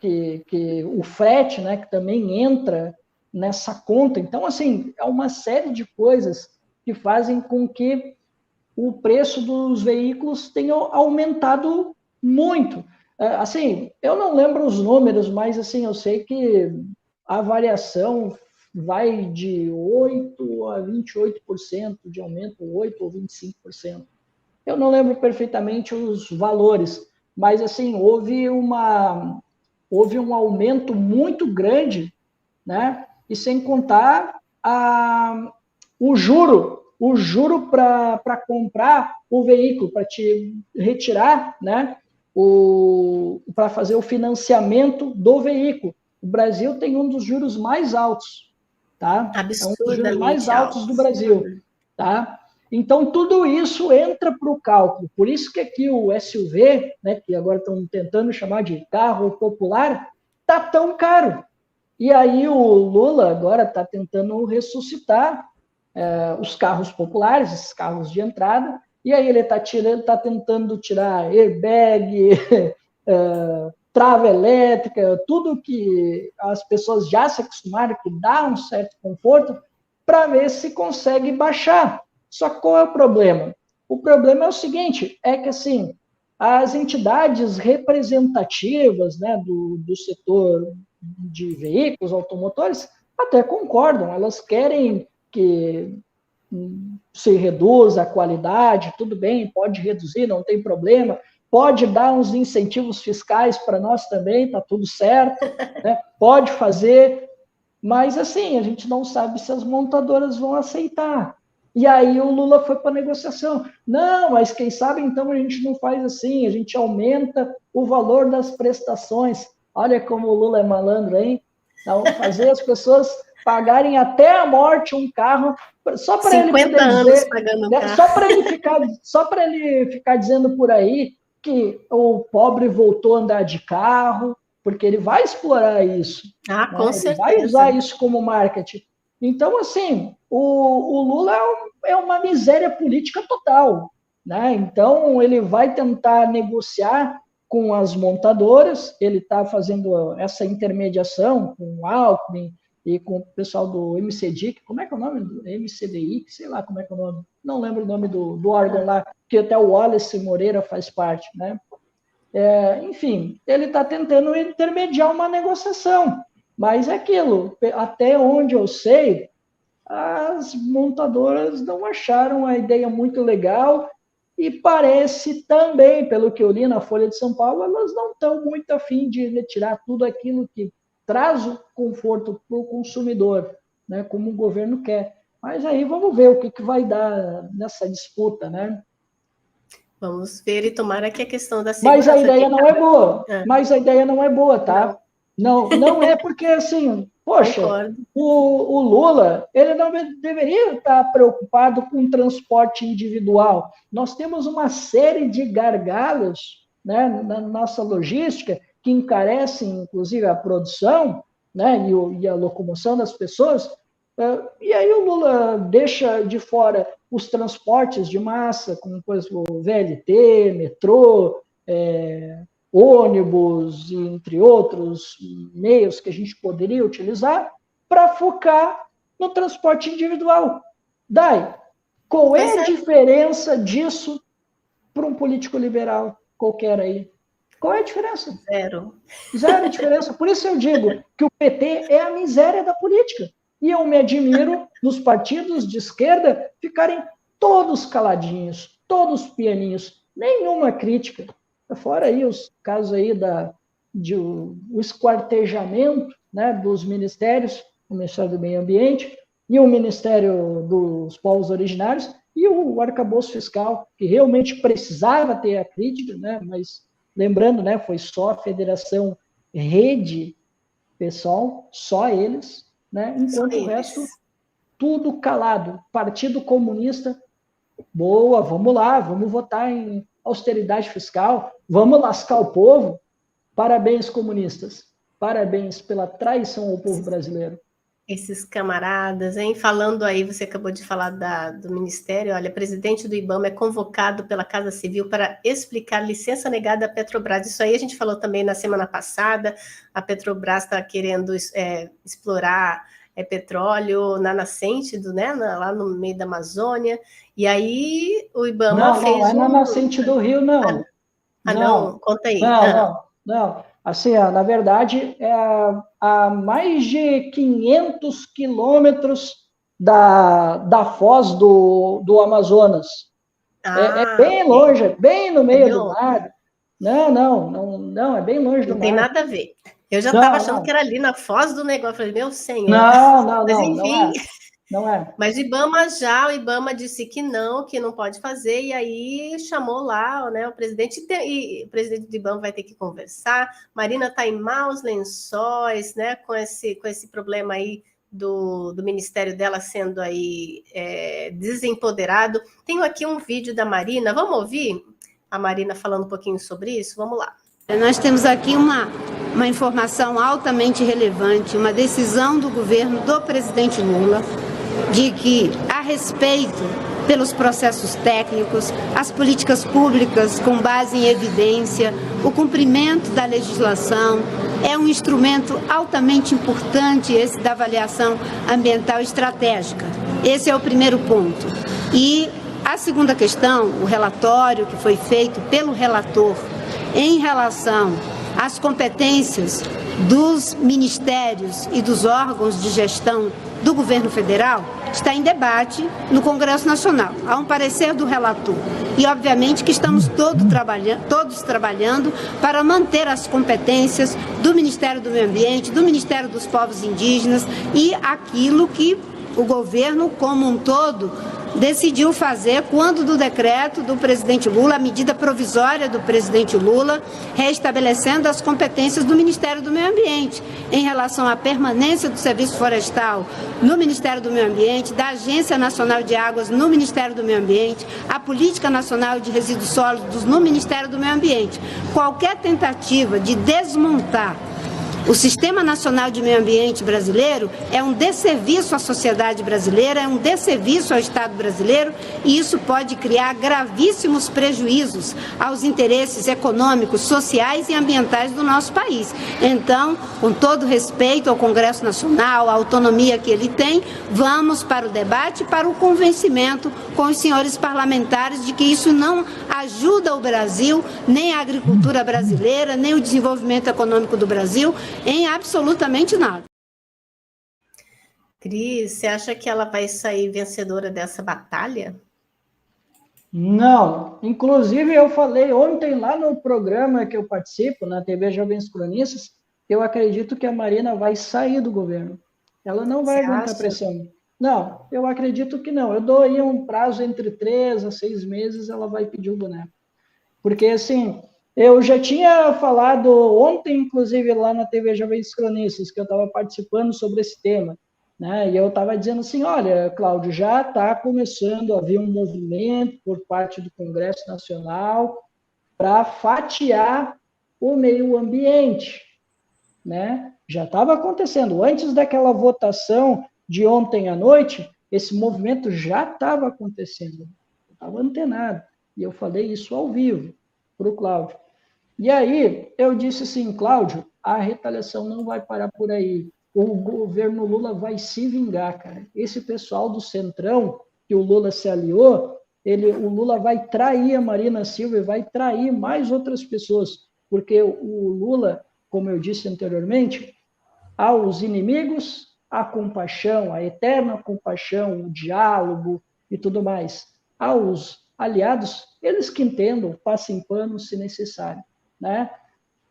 B: que o frete, né, que também entra nessa conta. Então, assim, é uma série de coisas que fazem com que o preço dos veículos tem aumentado muito. Assim, eu não lembro os números, mas assim, eu sei que a variação vai de 8% a 28% de aumento, 8% ou 25%. Eu não lembro perfeitamente os valores, mas assim, houve um aumento muito grande, né? E sem contar o juro para comprar o veículo, para te retirar, né? Para fazer o financiamento do veículo. O Brasil tem um dos juros mais altos, tá? É um dos juros mais altos do Brasil, tá? Então, tudo isso entra para o cálculo. Por isso que aqui o SUV, né, que agora estão tentando chamar de carro popular, está tão caro. E aí o Lula agora está tentando ressuscitar os carros populares, esses carros de entrada, e aí ele está tentando tirar airbag, trava elétrica, tudo que as pessoas já se acostumaram, que dá um certo conforto, para ver se consegue baixar. Só que qual é o problema? O problema é o seguinte, é que assim, as entidades representativas, né, do setor de veículos automotores até concordam, elas querem que se reduza a qualidade, tudo bem, pode reduzir, não tem problema, pode dar uns incentivos fiscais para nós também, está tudo certo, né? Pode fazer, mas assim, a gente não sabe se as montadoras vão aceitar. E aí o Lula foi para a negociação. Não, mas quem sabe então a gente não faz assim, a gente aumenta o valor das prestações. Olha como o Lula é malandro, hein? Então, fazer as pessoas pagarem até a morte um carro só para ele poder dizer, né, só para ele ficar dizendo por aí que o pobre voltou a andar de carro, porque ele vai explorar isso.
A: Com
B: né?
A: certeza.
B: Ele vai usar isso como marketing. Então, assim, o Lula é uma miséria política total. Né? Então, ele vai tentar negociar com as montadoras, ele está fazendo essa intermediação com o Alckmin e com o pessoal do MCDIC, como é que é o nome? MCDI, sei lá como é que é o nome, não lembro o nome do órgão lá, que até o Wallace Moreira faz parte, né? Enfim, ele está tentando intermediar uma negociação, mas é aquilo, até onde eu sei, as montadoras não acharam a ideia muito legal e parece também, pelo que eu li na Folha de São Paulo, elas não estão muito afim de retirar tudo aquilo que traz o conforto para o consumidor, né, como o governo quer. Mas aí vamos ver o que vai dar nessa disputa, né?
A: Vamos ver e tomara que a questão da segurança...
B: Mas a ideia não é boa. Mas a ideia não é boa, tá? Não é porque, assim, poxa, o Lula, ele não deveria estar preocupado com o transporte individual. Nós temos uma série de gargalos, né, na nossa logística que encarecem, inclusive, a produção, né, e a locomoção das pessoas. E aí o Lula deixa de fora os transportes de massa, como por exemplo, o VLT, metrô, ônibus, entre outros meios que a gente poderia utilizar, para focar no transporte individual. Dai, qual é a diferença disso para um político liberal qualquer aí? Qual é a diferença?
A: Zero.
B: Zero diferença. Por isso eu digo que o PT é a miséria da política. E eu me admiro dos partidos de esquerda ficarem todos caladinhos, todos pianinhos, nenhuma crítica. Fora aí os casos aí o esquartejamento, né, dos ministérios, o Ministério do Meio Ambiente e o Ministério dos Povos Originários e o arcabouço fiscal, que realmente precisava ter a crítica, né, mas lembrando, né, foi só a Federação Rede Pessoal, só eles, né, enquanto o resto, tudo calado. Partido Comunista, boa, vamos lá, vamos votar em austeridade fiscal, vamos lascar o povo. Parabéns, comunistas. Parabéns pela traição ao povo brasileiro.
A: Esses camaradas, hein? Falando aí, você acabou de falar do Ministério, olha, presidente do IBAMA é convocado pela Casa Civil para explicar licença negada à Petrobras. Isso aí a gente falou também na semana passada, a Petrobras está querendo explorar petróleo na nascente, né, lá no meio da Amazônia, e aí o IBAMA fez...
B: Não, é na nascente do rio, não.
A: Não, conta aí.
B: Não. Assim, na verdade, é a mais de 500 quilômetros da foz do Amazonas. É bem longe, bem no meio do mar. Não, é bem longe do mar.
A: Não tem nada a ver. Eu já estava achando que era ali na foz do negócio. Eu falei, meu senhor. Mas enfim.
B: Não é.
A: Mas o IBAMA disse que não pode fazer, e aí chamou lá, né, o presidente, e o presidente do IBAMA vai ter que conversar. Marina está em maus lençóis, né, com esse problema aí do ministério dela sendo aí desempoderado. Tenho aqui um vídeo da Marina, vamos ouvir a Marina falando um pouquinho sobre isso? Vamos lá.
E: Nós temos aqui uma informação altamente relevante, uma decisão do governo do presidente Lula, de que, a respeito pelos processos técnicos, as políticas públicas com base em evidência, o cumprimento da legislação, é um instrumento altamente importante esse da avaliação ambiental estratégica. Esse é o primeiro ponto. E a segunda questão, o relatório que foi feito pelo relator em relação às competências dos ministérios e dos órgãos de gestão do governo federal, está em debate no Congresso Nacional. Há um parecer do relator. E, obviamente, que estamos todos trabalhando para manter as competências do Ministério do Meio Ambiente, do Ministério dos Povos Indígenas e aquilo que o governo como um todo decidiu fazer quando do decreto do presidente Lula, a medida provisória do presidente Lula, restabelecendo as competências do Ministério do Meio Ambiente em relação à permanência do Serviço Florestal no Ministério do Meio Ambiente, da Agência Nacional de Águas no Ministério do Meio Ambiente, a Política Nacional de Resíduos Sólidos no Ministério do Meio Ambiente. Qualquer tentativa de desmontar o Sistema Nacional de Meio Ambiente brasileiro é um desserviço à sociedade brasileira, é um desserviço ao Estado brasileiro, e isso pode criar gravíssimos prejuízos aos interesses econômicos, sociais e ambientais do nosso país. Então, com todo respeito ao Congresso Nacional, à autonomia que ele tem, vamos para o debate, para o convencimento com os senhores parlamentares de que isso não ajuda o Brasil, nem a agricultura brasileira, nem o desenvolvimento econômico do Brasil, em absolutamente nada.
A: Cris, você acha que ela vai sair vencedora dessa batalha?
B: Não. Inclusive, eu falei ontem lá no programa que eu participo, na TV Jovens Cronistas, eu acredito que a Marina vai sair do governo. Ela não vai aguentar pressão. Não, eu acredito que não. Eu dou aí um prazo entre 3 a 6 meses, ela vai pedir o boneco. Porque, assim, eu já tinha falado ontem, inclusive, lá na TV Jovens Cronistas, que eu estava participando sobre esse tema, né? E eu estava dizendo assim, olha, Cláudio, já está começando a haver um movimento por parte do Congresso Nacional para fatiar o meio ambiente, né? Já estava acontecendo. Antes daquela votação de ontem à noite, esse movimento já estava acontecendo. Eu estava antenado. E eu falei isso ao vivo para o Cláudio. E aí, eu disse assim, Cláudio, a retaliação não vai parar por aí. O governo Lula vai se vingar, cara. Esse pessoal do Centrão, que o Lula se aliou, o Lula vai trair a Marina Silva e vai trair mais outras pessoas, porque o Lula, como eu disse anteriormente, aos inimigos, a compaixão, a eterna compaixão, o diálogo e tudo mais. Aos aliados, eles que entendam, passem pano se necessário, né?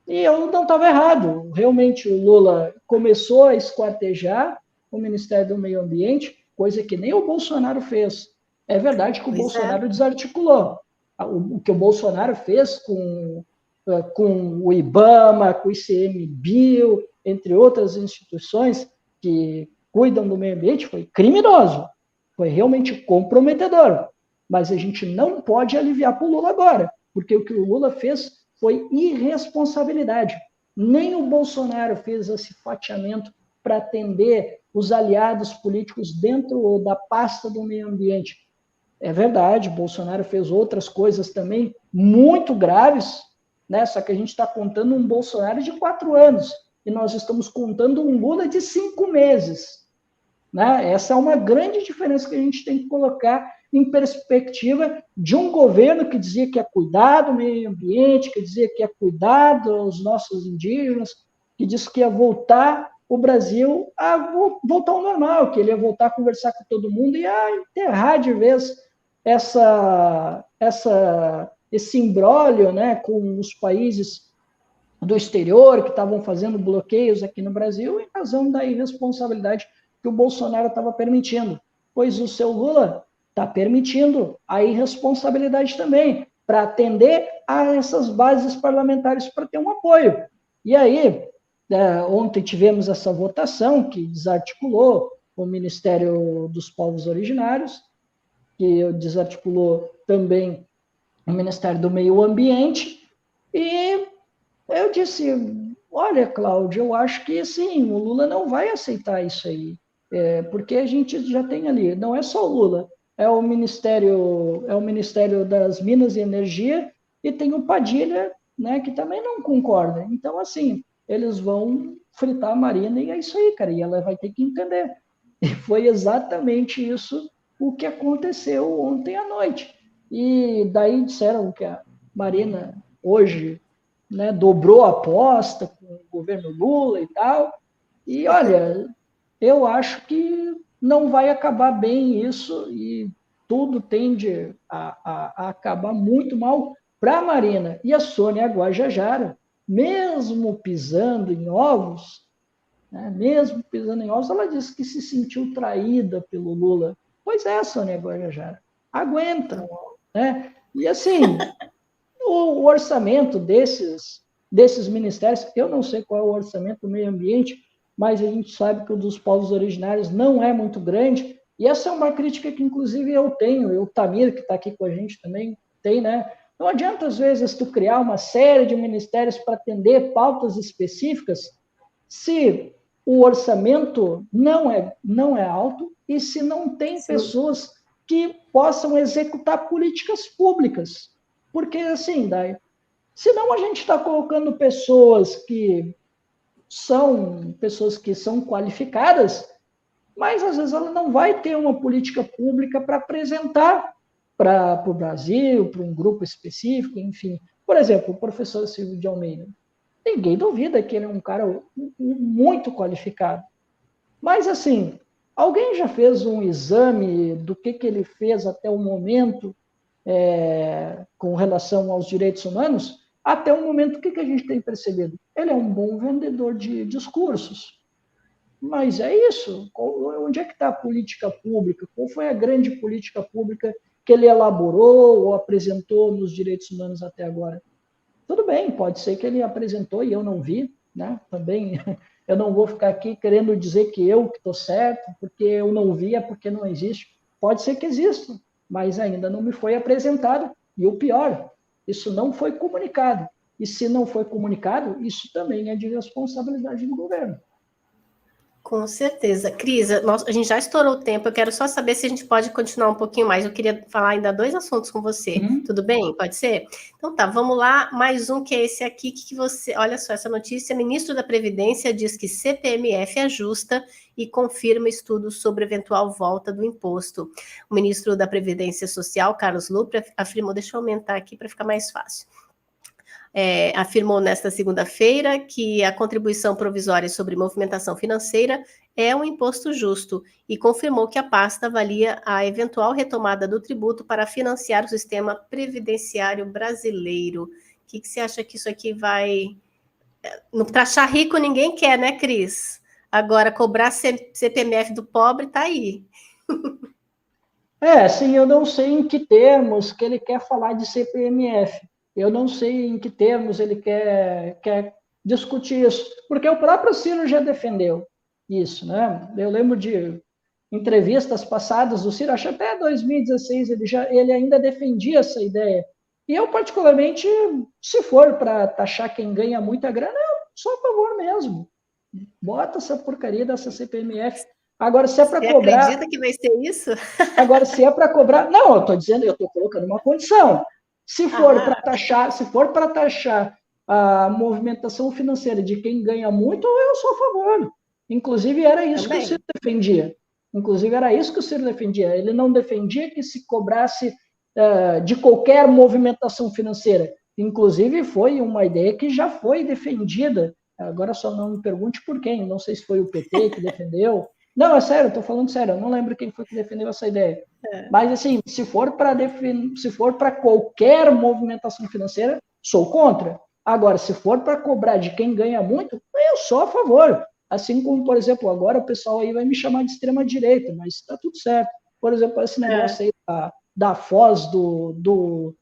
B: E eu não estava errado. Realmente, o Lula começou a esquartejar o Ministério do Meio Ambiente, coisa que nem o Bolsonaro fez. É verdade que o Bolsonaro desarticulou. O que o Bolsonaro fez com o IBAMA, com o ICMBio, entre outras instituições que cuidam do meio ambiente, foi criminoso. Foi realmente comprometedor. Mas a gente não pode aliviar para o Lula agora, porque o que o Lula fez foi irresponsabilidade. Nem o Bolsonaro fez esse fatiamento para atender os aliados políticos dentro da pasta do meio ambiente. É verdade, Bolsonaro fez outras coisas também muito graves, né? Só que a gente está contando um Bolsonaro de 4 anos, e nós estamos contando um Lula de 5 meses. né? Essa é uma grande diferença que a gente tem que colocar em perspectiva de um governo que dizia que ia cuidar do meio ambiente, que dizia que ia cuidar dos nossos indígenas, que disse que ia voltar o Brasil a voltar ao normal, que ele ia voltar a conversar com todo mundo e a enterrar de vez esse imbróglio, né, com os países do exterior que estavam fazendo bloqueios aqui no Brasil em razão da irresponsabilidade que o Bolsonaro estava permitindo. Pois o seu Lula está permitindo a irresponsabilidade também, para atender a essas bases parlamentares para ter um apoio. E aí, ontem tivemos essa votação que desarticulou o Ministério dos Povos Originários, que desarticulou também o Ministério do Meio Ambiente, e eu disse, olha, Cláudio, eu acho que sim, o Lula não vai aceitar isso aí, porque a gente já tem ali, não é só o Lula, é o Ministério das Minas e Energia, e tem o Padilha, né, que também não concorda. Então, assim, eles vão fritar a Marina, e é isso aí, cara, e ela vai ter que entender. E foi exatamente isso o que aconteceu ontem à noite. E daí disseram que a Marina hoje, né, dobrou a aposta com o governo Lula e tal. E olha, eu acho que não vai acabar bem isso, e tudo tende a acabar muito mal para a Marina. E a Sônia Guajajara, mesmo pisando em ovos, né, ela disse que se sentiu traída pelo Lula. Pois é, Sônia Guajajara, aguenta, né? E assim, o orçamento desses ministérios, eu não sei qual é o orçamento do meio ambiente, mas a gente sabe que o dos povos originários não é muito grande, e essa é uma crítica que, inclusive, eu tenho, e o Tamir, que está aqui com a gente também, tem, né? Não adianta, às vezes, tu criar uma série de ministérios para atender pautas específicas, se o orçamento não é alto e se não tem pessoas que possam executar políticas públicas. Porque, assim, daí, senão a gente está colocando pessoas que são qualificadas, mas às vezes ela não vai ter uma política pública para apresentar para o Brasil, para um grupo específico, enfim. Por exemplo, o professor Silvio de Almeida. Ninguém duvida que ele é um cara muito qualificado. Mas, assim, alguém já fez um exame do que ele fez até o momento com relação aos direitos humanos? Até o momento, o que a gente tem percebido? Ele é um bom vendedor de discursos. Mas é isso. Onde é que está a política pública? Qual foi a grande política pública que ele elaborou ou apresentou nos direitos humanos até agora? Tudo bem, pode ser que ele apresentou e eu não vi, né? Também eu não vou ficar aqui querendo dizer que eu estou certo, porque eu não vi, é porque não existe. Pode ser que exista, mas ainda não me foi apresentado. E o pior, isso não foi comunicado. E se não foi comunicado, isso também é de responsabilidade do governo.
A: Com certeza. Cris, a gente já estourou o tempo, eu quero só saber se a gente pode continuar um pouquinho mais. Eu queria falar ainda 2 assuntos com você. Tudo bem? Pode ser? Então tá, vamos lá. Mais um que é esse aqui, que você... Olha só essa notícia. Ministro da Previdência diz que CPMF ajusta e confirma estudos sobre eventual volta do imposto. O ministro da Previdência Social, Carlos Lupe, afirmou... Deixa eu aumentar aqui para ficar mais fácil. Afirmou nesta segunda-feira que a contribuição provisória sobre movimentação financeira é um imposto justo e confirmou que a pasta avalia a eventual retomada do tributo para financiar o sistema previdenciário brasileiro. O que você acha que isso aqui vai... Para achar rico ninguém quer, né, Cris? Agora, cobrar CPMF do pobre está aí.
B: Sim, eu não sei em que termos que ele quer falar de CPMF. Eu não sei em que termos ele quer discutir isso, porque o próprio Ciro já defendeu isso, né? Eu lembro de entrevistas passadas do Ciro, acho que até 2016 ele ainda defendia essa ideia. E eu, particularmente, se for para taxar quem ganha muita grana, eu sou a favor mesmo. Bota essa porcaria dessa CPMF. Agora, se é para cobrar...
A: Você acredita que vai ser isso?
B: Agora, se é para cobrar... Não, eu estou dizendo, eu estou colocando uma condição. Se for para taxar a movimentação financeira de quem ganha muito, eu sou a favor. Inclusive, era isso também que o Ciro defendia. Inclusive, era isso que o Ciro defendia. Ele não defendia que se cobrasse de qualquer movimentação financeira. Inclusive, foi uma ideia que já foi defendida. Agora só não me pergunte por quem. Não sei se foi o PT que defendeu. Não, é sério, estou falando sério. Eu não lembro quem foi que defendeu essa ideia. Mas, assim, se for para qualquer movimentação financeira, sou contra. Agora, se for para cobrar de quem ganha muito, eu sou a favor. Assim como, por exemplo, agora o pessoal aí vai me chamar de extrema-direita, mas está tudo certo. Por exemplo, esse negócio aí da foz do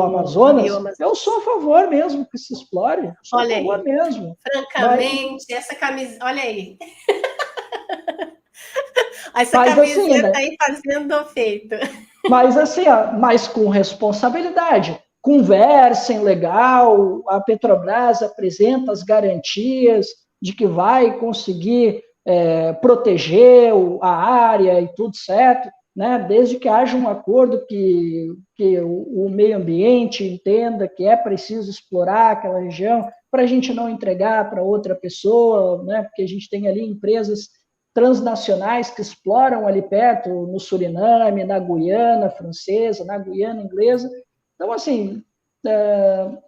B: Amazonas, eu sou a favor mesmo que se explore. Sou
A: olha
B: a favor
A: aí,
B: mesmo.
A: francamente, essa camisa, olha aí. Essa
B: mas,
A: camiseta
B: assim, né?
A: aí fazendo feito.
B: Mas assim, mas com responsabilidade. Conversem legal, a Petrobras apresenta as garantias de que vai conseguir proteger a área e tudo certo, né? Desde que haja um acordo que o meio ambiente entenda que é preciso explorar aquela região para a gente não entregar para outra pessoa, né? Porque a gente tem ali empresas transnacionais que exploram ali perto, no Suriname, na Guiana francesa, na Guiana inglesa. Então, assim,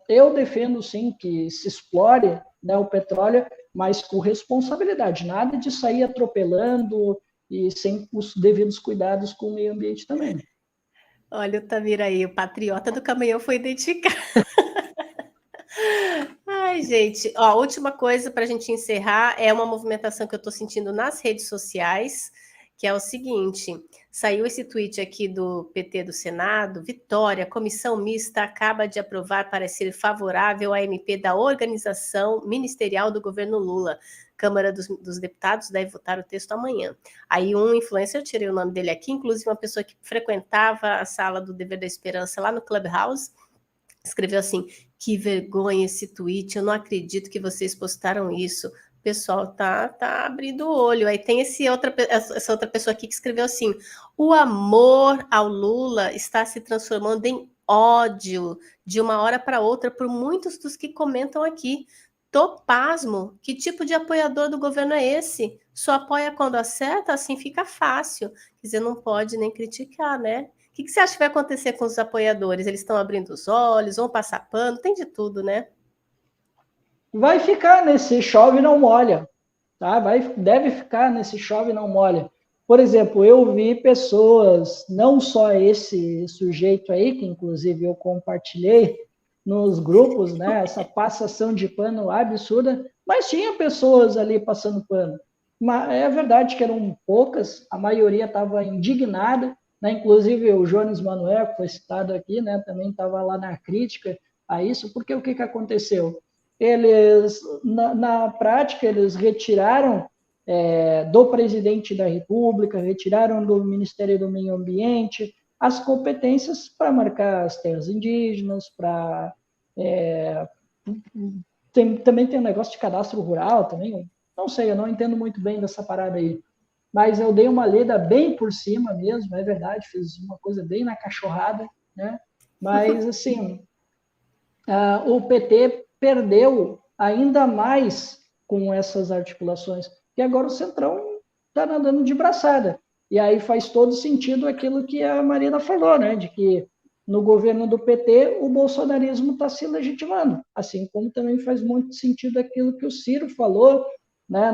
B: eu defendo, sim, que se explore, né, o petróleo, mas com responsabilidade, nada de sair atropelando e sem os devidos cuidados com o meio ambiente também.
A: Olha o Tamir aí, o patriota do caminhão foi identificado. Ai, gente, ó, a última coisa para a gente encerrar é uma movimentação que eu estou sentindo nas redes sociais, que é o seguinte: saiu esse tweet aqui do PT do Senado. Vitória, comissão mista acaba de aprovar parecer favorável à MP da organização ministerial do governo Lula. Câmara dos Deputados deve votar o texto amanhã. Aí um influencer, eu tirei o nome dele aqui, inclusive uma pessoa que frequentava a sala do Dever da Esperança lá no Clubhouse, escreveu assim: que vergonha esse tweet, eu não acredito que vocês postaram isso. O pessoal tá abrindo o olho. Aí tem essa outra pessoa aqui que escreveu assim: o amor ao Lula está se transformando em ódio de uma hora para outra por muitos dos que comentam aqui. Tô pasmo, que tipo de apoiador do governo é esse? Só apoia quando acerta, assim fica fácil. Quer dizer, não pode nem criticar, né? O que você acha que vai acontecer com os apoiadores? Eles estão abrindo os olhos, vão passar pano, tem de tudo, né?
B: Vai ficar nesse chove e não molha, tá? Deve ficar nesse chove e não molha. Por exemplo, eu vi pessoas, não só esse sujeito aí, que inclusive eu compartilhei nos grupos, né? Essa passação de pano absurda, mas tinha pessoas ali passando pano. Mas é verdade que eram poucas, a maioria estava indignada, né? Inclusive o Jones Manuel, que foi citado aqui, né? Também estava lá na crítica a isso, porque o que aconteceu? Eles, na prática, eles retiraram do presidente da República, retiraram do Ministério do Meio Ambiente as competências para marcar as terras indígenas, para também tem um negócio de cadastro rural também, não sei, eu não entendo muito bem dessa parada aí, mas eu dei uma lida bem por cima mesmo, é verdade, fiz uma coisa bem na cachorrada, né? Mas, assim, o PT perdeu ainda mais com essas articulações, que agora o Centrão está nadando de braçada. E aí faz todo sentido aquilo que a Marina falou, né? De que no governo do PT o bolsonarismo está se legitimando, assim como também faz muito sentido aquilo que o Ciro falou, né,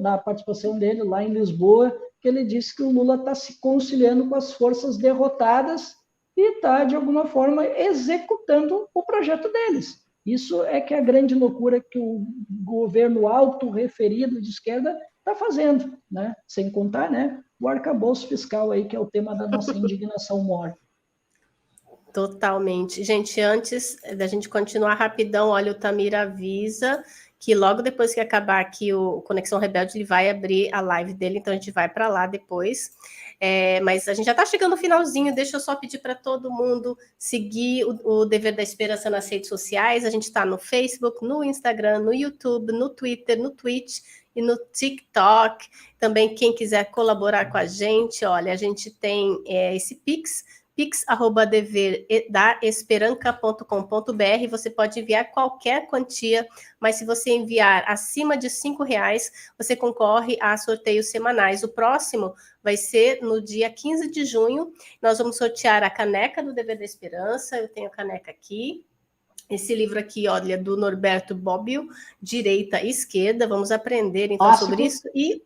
B: na participação dele lá em Lisboa, que ele disse que o Lula está se conciliando com as forças derrotadas e está, de alguma forma, executando o projeto deles. Isso é que é a grande loucura que o governo autorreferido de esquerda está fazendo, né? Sem contar, né, o arcabouço fiscal aí, que é o tema da nossa indignação maior.
A: Totalmente. Gente, antes da gente continuar rapidão, olha, o Tamir avisa que logo depois que acabar aqui o Conexão Rebelde, ele vai abrir a live dele, então a gente vai para lá depois. Mas a gente já está chegando no finalzinho, deixa eu só pedir para todo mundo seguir o Dever da Esperança nas redes sociais. A gente está no Facebook, no Instagram, no YouTube, no Twitter, no Twitch e no TikTok. Também quem quiser colaborar com a gente, olha, a gente tem esse Pix, pix@deverdaesperanca.com.br. Você pode enviar qualquer quantia, mas se você enviar acima de R$5, você concorre a sorteios semanais. O próximo vai ser no dia 15 de junho. Nós vamos sortear a caneca do Dever da Esperança. Eu tenho a caneca aqui. Esse livro aqui, olha, do Norberto Bobbio, Direita e Esquerda. Vamos aprender, então,
B: Clássico.
A: sobre isso. E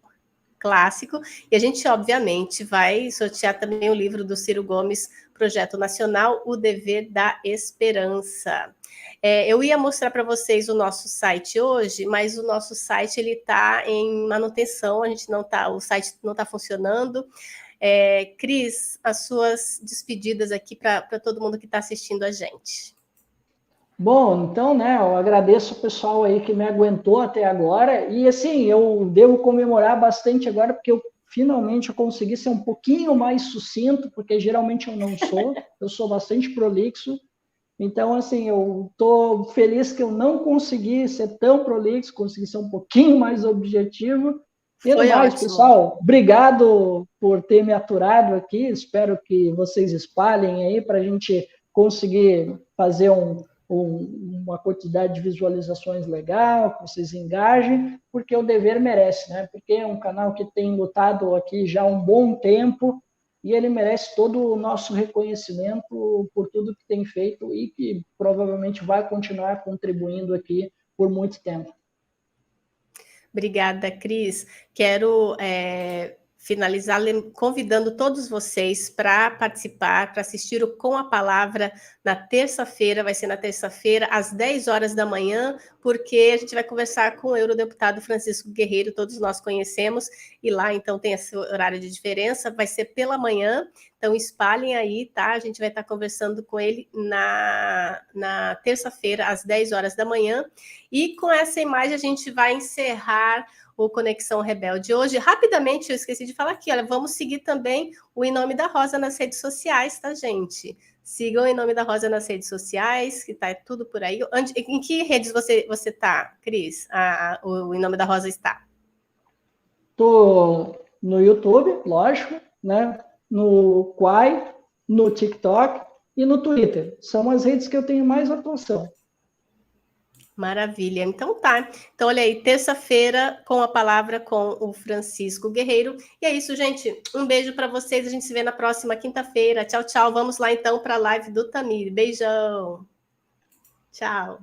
A: clássico. E a gente, obviamente, vai sortear também o livro do Ciro Gomes, Projeto Nacional, O Dever da Esperança. Eu ia mostrar para vocês o nosso site hoje, mas o nosso site ele está em manutenção, o site não está funcionando. Cris, as suas despedidas aqui para todo mundo que está assistindo a gente.
B: Bom, então, né, eu agradeço o pessoal aí que me aguentou até agora, e assim, eu devo comemorar bastante agora, porque finalmente eu consegui ser um pouquinho mais sucinto, porque geralmente eu não sou, eu sou bastante prolixo, então, assim, eu tô feliz que eu não consegui ser tão prolixo, consegui ser um pouquinho mais objetivo, e no mais,
A: ótimo.
B: Pessoal, obrigado por ter me aturado aqui, espero que vocês espalhem aí para a gente conseguir fazer uma quantidade de visualizações legal, que vocês engajem, porque o Dever merece, né? Porque é um canal que tem lutado aqui já há um bom tempo e ele merece todo o nosso reconhecimento por tudo que tem feito e que provavelmente vai continuar contribuindo aqui por muito tempo.
A: Obrigada, Cris. Quero finalizar convidando todos vocês para participar, para assistir o Com a Palavra na terça-feira, vai ser na terça-feira, às 10 horas da manhã, porque a gente vai conversar com o eurodeputado Francisco Guerreiro, todos nós conhecemos, e lá então tem esse horário de diferença, vai ser pela manhã, então espalhem aí, tá? A gente vai estar conversando com ele na terça-feira, às 10 horas da manhã, e com essa imagem a gente vai encerrar o Conexão Rebelde hoje. Rapidamente, eu esqueci de falar aqui, olha, vamos seguir também o Em Nome da Rosa nas redes sociais, tá, gente? Sigam o Em Nome da Rosa nas redes sociais, que tá tudo por aí. Em que redes você tá, Cris? O Em Nome da Rosa está?
B: Tô no YouTube, lógico, né? No Quai, no TikTok e no Twitter. São as redes que eu tenho mais atuação.
A: Maravilha. Então tá. Então, olha aí, terça-feira com a palavra com o Francisco Guerreiro. E é isso, gente. Um beijo para vocês. A gente se vê na próxima quinta-feira. Tchau, tchau. Vamos lá então para a live do Tamir. Beijão. Tchau.